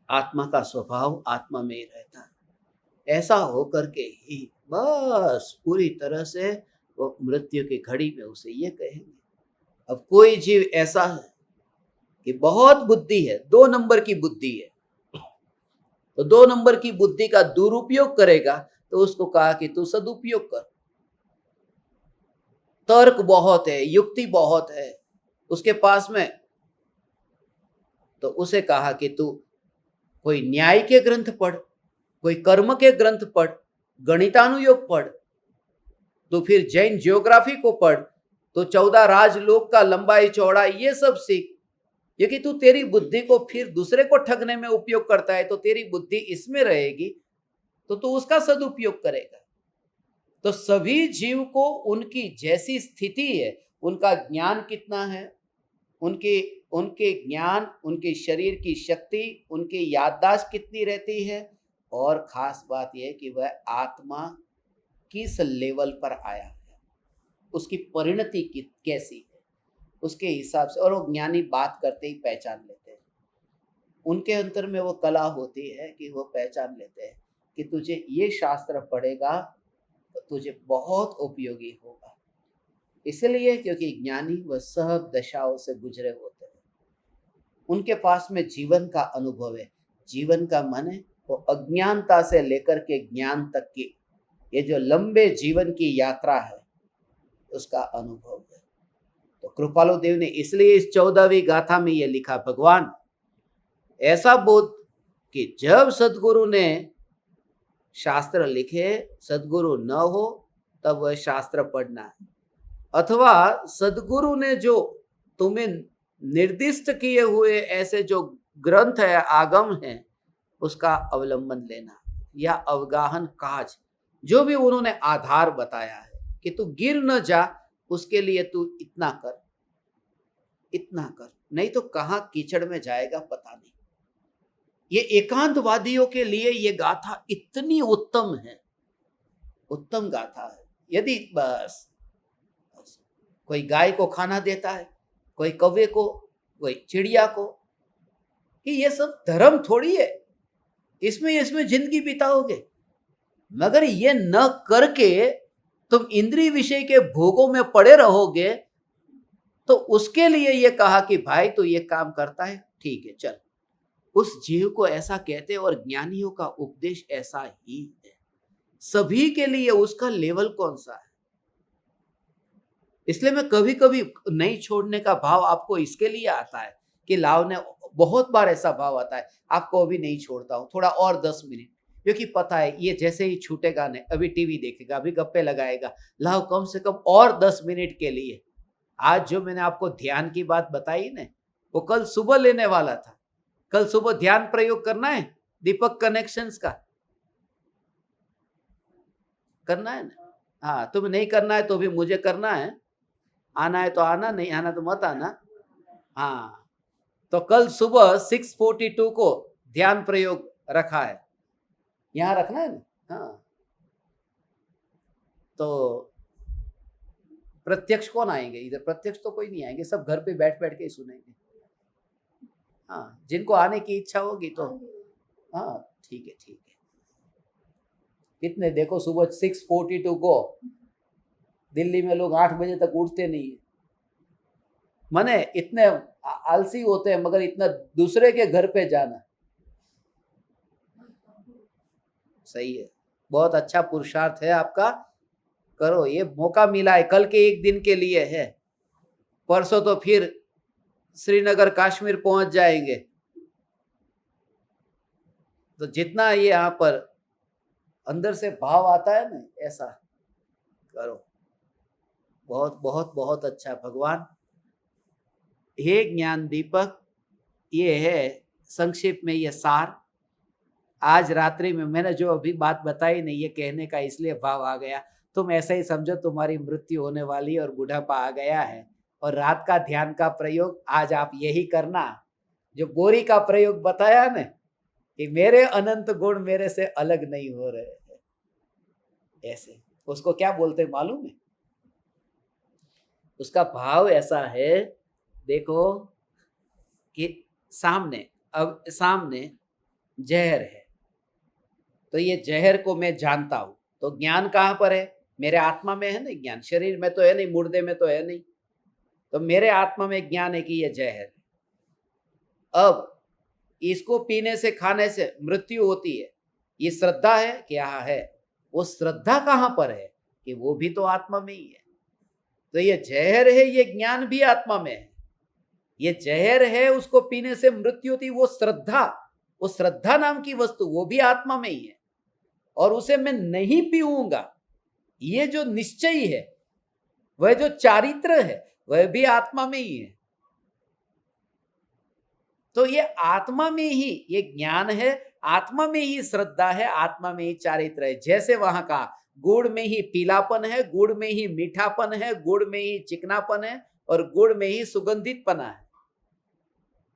आत्मा का स्वभाव आत्मा में ही रहता है। ऐसा होकर के ही बस पूरी तरह से वो मृत्यु की घड़ी में उसे ये कहेंगे। अब कोई जीव ऐसा है कि बहुत बुद्धि है, 2 नंबर की बुद्धि है, तो 2 नंबर की बुद्धि का दुरुपयोग करेगा, तो उसको कहा कि तू सदुपयोग कर। तर्क बहुत है, युक्ति बहुत है उसके पास में, तो उसे कहा कि तू कोई न्याय के ग्रंथ पढ़, कोई कर्म के ग्रंथ पढ़, गणितानुयोग पढ़, तो फिर जैन जियोग्राफी को पढ़, तो 14 राजलोक का लंबाई चौड़ाई ये सब सीख। क्योंकि तू तेरी बुद्धि को फिर दूसरे को ठगने में उपयोग करता है, तो तेरी बुद्धि इसमें रहेगी तो तू उसका सदुपयोग करेगा। तो सभी जीव को उनकी जैसी स्थिति है, उनका ज्ञान कितना है, उनके उनके ज्ञान, उनके शरीर की शक्ति, उनकी याददाश्त कितनी रहती है, और खास बात यह है कि वह आत्मा किस लेवल पर आया है, उसकी परिणति कैसी है, उसके हिसाब से। और वो ज्ञानी बात करते ही पहचान लेते हैं, उनके अंतर में वो कला होती है कि वो पहचान लेते हैं कि तुझे ये शास्त्र पढ़ेगा तो तुझे बहुत उपयोगी होगा। इसलिए क्योंकि ज्ञानी वह सब दशाओं से गुजरे होते हैं, उनके पास में जीवन का अनुभव है। जीवन का मन है वो अज्ञानता से लेकर के ज्ञान तक की ये जो लंबे जीवन की यात्रा है उसका अनुभव है। तो कृपालु देव ने इसलिए इस 14वीं गाथा में ये लिखा, भगवान ऐसा बोध कि जब सदगुरु ने शास्त्र लिखे, सदगुरु न हो तब वह शास्त्र पढ़ना है, अथवा सदगुरु ने जो तुम्हें निर्दिष्ट किए हुए ऐसे जो ग्रंथ है, आगम है, उसका अवलंबन लेना, या अवगाहन काज, जो भी उन्होंने आधार बताया है कि तू गिर न जा, उसके लिए तू इतना कर, इतना कर, नहीं तो कहां कीचड़ में जाएगा पता नहीं। ये एकांतवादियों के लिए ये गाथा इतनी उत्तम है, उत्तम गाथा है। यदि बस कोई गाय को खाना देता है, कोई कौवे को, कोई चिड़िया को, कि ये सब धर्म थोड़ी है, इसमें जिंदगी बिताओगे। मगर ये न करके तुम इंद्रिय विषय के भोगों में पड़े रहोगे, तो उसके लिए ये कहा कि भाई तो ये काम करता है, ठीक है चल। उस जीव को ऐसा कहते हैं, और ज्ञानियों का उपदेश ऐसा ही है। सभी के लिए उसका लेवल कौन सा है। इसलिए मैं कभी कभी नहीं छोड़ने का भाव आपको इसके लिए आता है कि लाव ने, बहुत बार ऐसा भाव आता है आपको अभी नहीं छोड़ता हूं, थोड़ा और 10 मिनट, क्योंकि पता है ये जैसे ही छूटेगा नहीं, अभी टीवी देखेगा, अभी गप्पे लगाएगा, लाओ कम से कम और 10 मिनट के लिए। आज जो मैंने आपको ध्यान की बात बताई ना, वो कल सुबह लेने वाला था। कल सुबह ध्यान प्रयोग करना है, दीपक कनेक्शंस का करना है ना। हाँ, तुम्हें नहीं करना है तो भी मुझे करना है, आना है तो आना, नहीं आना तो मत आना। हाँ, तो कल सुबह 6:42 को ध्यान प्रयोग रखा है, यहां रखना है ना। हाँ, तो प्रत्यक्ष कौन आएंगे इधर, प्रत्यक्ष तो कोई नहीं आएंगे, सब घर पे बैठ बैठ के ही सुनेंगे। हाँ, जिनको आने की इच्छा होगी तो हाँ ठीक है, ठीक है। कितने देखो, सुबह 6:42 को दिल्ली में लोग 8 बजे तक उठते नहीं है, माने इतने आलसी होते हैं, मगर इतना दूसरे के घर पे जाना सही है। बहुत अच्छा पुरुषार्थ है आपका, करो, ये मौका मिला है, कल के एक दिन के लिए है, परसों तो फिर श्रीनगर कश्मीर पहुंच जाएंगे। तो जितना ये यहाँ पर अंदर से भाव आता है ना, ऐसा करो। बहुत बहुत बहुत अच्छा। भगवान हे ज्ञान दीपक, ये है संक्षिप्त में ये सार। आज रात्रि में मैंने जो अभी बात बताई नहीं, ये कहने का इसलिए भाव आ गया, तुम ऐसा ही समझो तुम्हारी मृत्यु होने वाली और बुढ़ापा आ गया है, और रात का ध्यान का प्रयोग आज आप यही करना, जो बोरी का प्रयोग बताया ना कि मेरे अनंत गुण मेरे से अलग नहीं हो रहे हैं, ऐसे उसको क्या बोलते मालूम है? उसका भाव ऐसा है, देखो कि सामने, अब सामने जहर है, तो ये जहर को मैं जानता हूं, तो ज्ञान कहां पर है? मेरे आत्मा में है ना ज्ञान, शरीर में तो है नहीं, मुर्दे में तो है नहीं, तो मेरे आत्मा में ज्ञान है कि ये जहर है। अब इसको पीने से, खाने से मृत्यु होती है, ये श्रद्धा है क्या है? वो श्रद्धा कहां पर है? कि वो भी तो आत्मा में ही है। तो ये जहर है, ये ज्ञान भी आत्मा में है। ये जहर है, उसको पीने से मृत्यु होती, वो श्रद्धा, वो श्रद्धा नाम की वस्तु वो भी आत्मा में ही है, और उसे मैं नहीं पीऊंगा, ये जो निश्चय है वह जो चारित्र है वह भी आत्मा में ही है। तो ये आत्मा में ही ये ज्ञान है, आत्मा में ही श्रद्धा है, आत्मा में ही चारित्र है। जैसे वहां का गुड़ में ही पीलापन है, गुड़ में ही मीठापन है, गुड़ में ही चिकनापन है और गुड़ में ही सुगंधितपना है।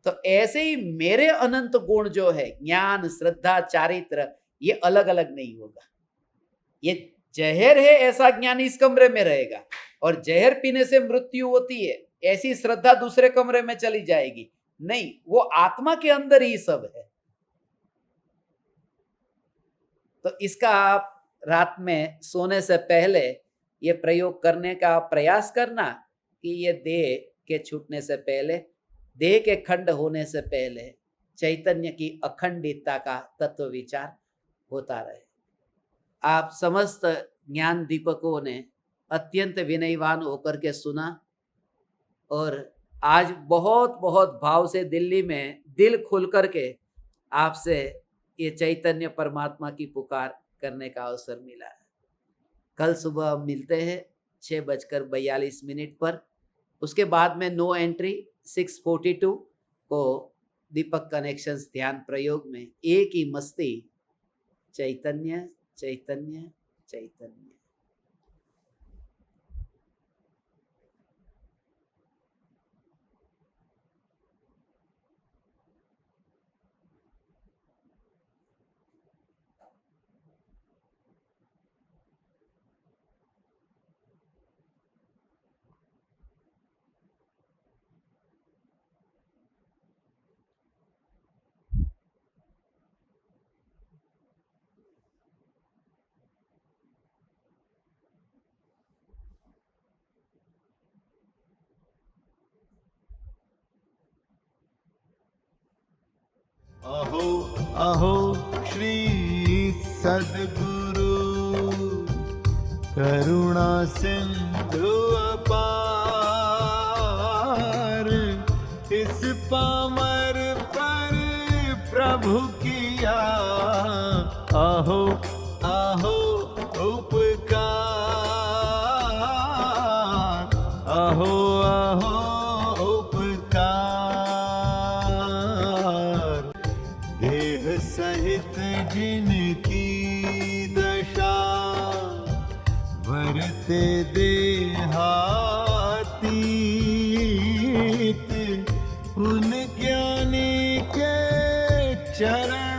तो ऐसे ही मेरे अनंत गुण जो है ज्ञान, श्रद्धा, चारित्र, ये अलग अलग नहीं होगा। ये जहर है ऐसा ज्ञान इस कमरे में रहेगा और जहर पीने से मृत्यु होती है ऐसी श्रद्धा दूसरे कमरे में चली जाएगी। नहीं, वो आत्मा के अंदर ही सब है। तो इसका आप रात में सोने से पहले ये प्रयोग करने का प्रयास करना कि ये देह के छूटने से पहले, देह के खंड होने से पहले चैतन्य की अखंडितता का तत्व विचार होता रहे। आप समस्त ज्ञान दीपकों ने अत्यंत विनयवान होकर के सुना और आज बहुत बहुत भाव से दिल्ली में दिल खोल करके आपसे ये चैतन्य परमात्मा की पुकार करने का अवसर मिला है। कल सुबह हम मिलते हैं 6:42 पर। उसके बाद में नो एंट्री 6:42 को दीपक कनेक्शंस ध्यान प्रयोग में एक ही मस्ती, चैतन्य चैतन्य चैतन्य। अहो अहो श्री सद्गुरु करुणा सिंधु अपार, इस पामर पर प्रभु किया अहो अहो उपकार, अहो अहो सहित जिनकी दशा वरते देहातीत, उन ज्ञानी के चरण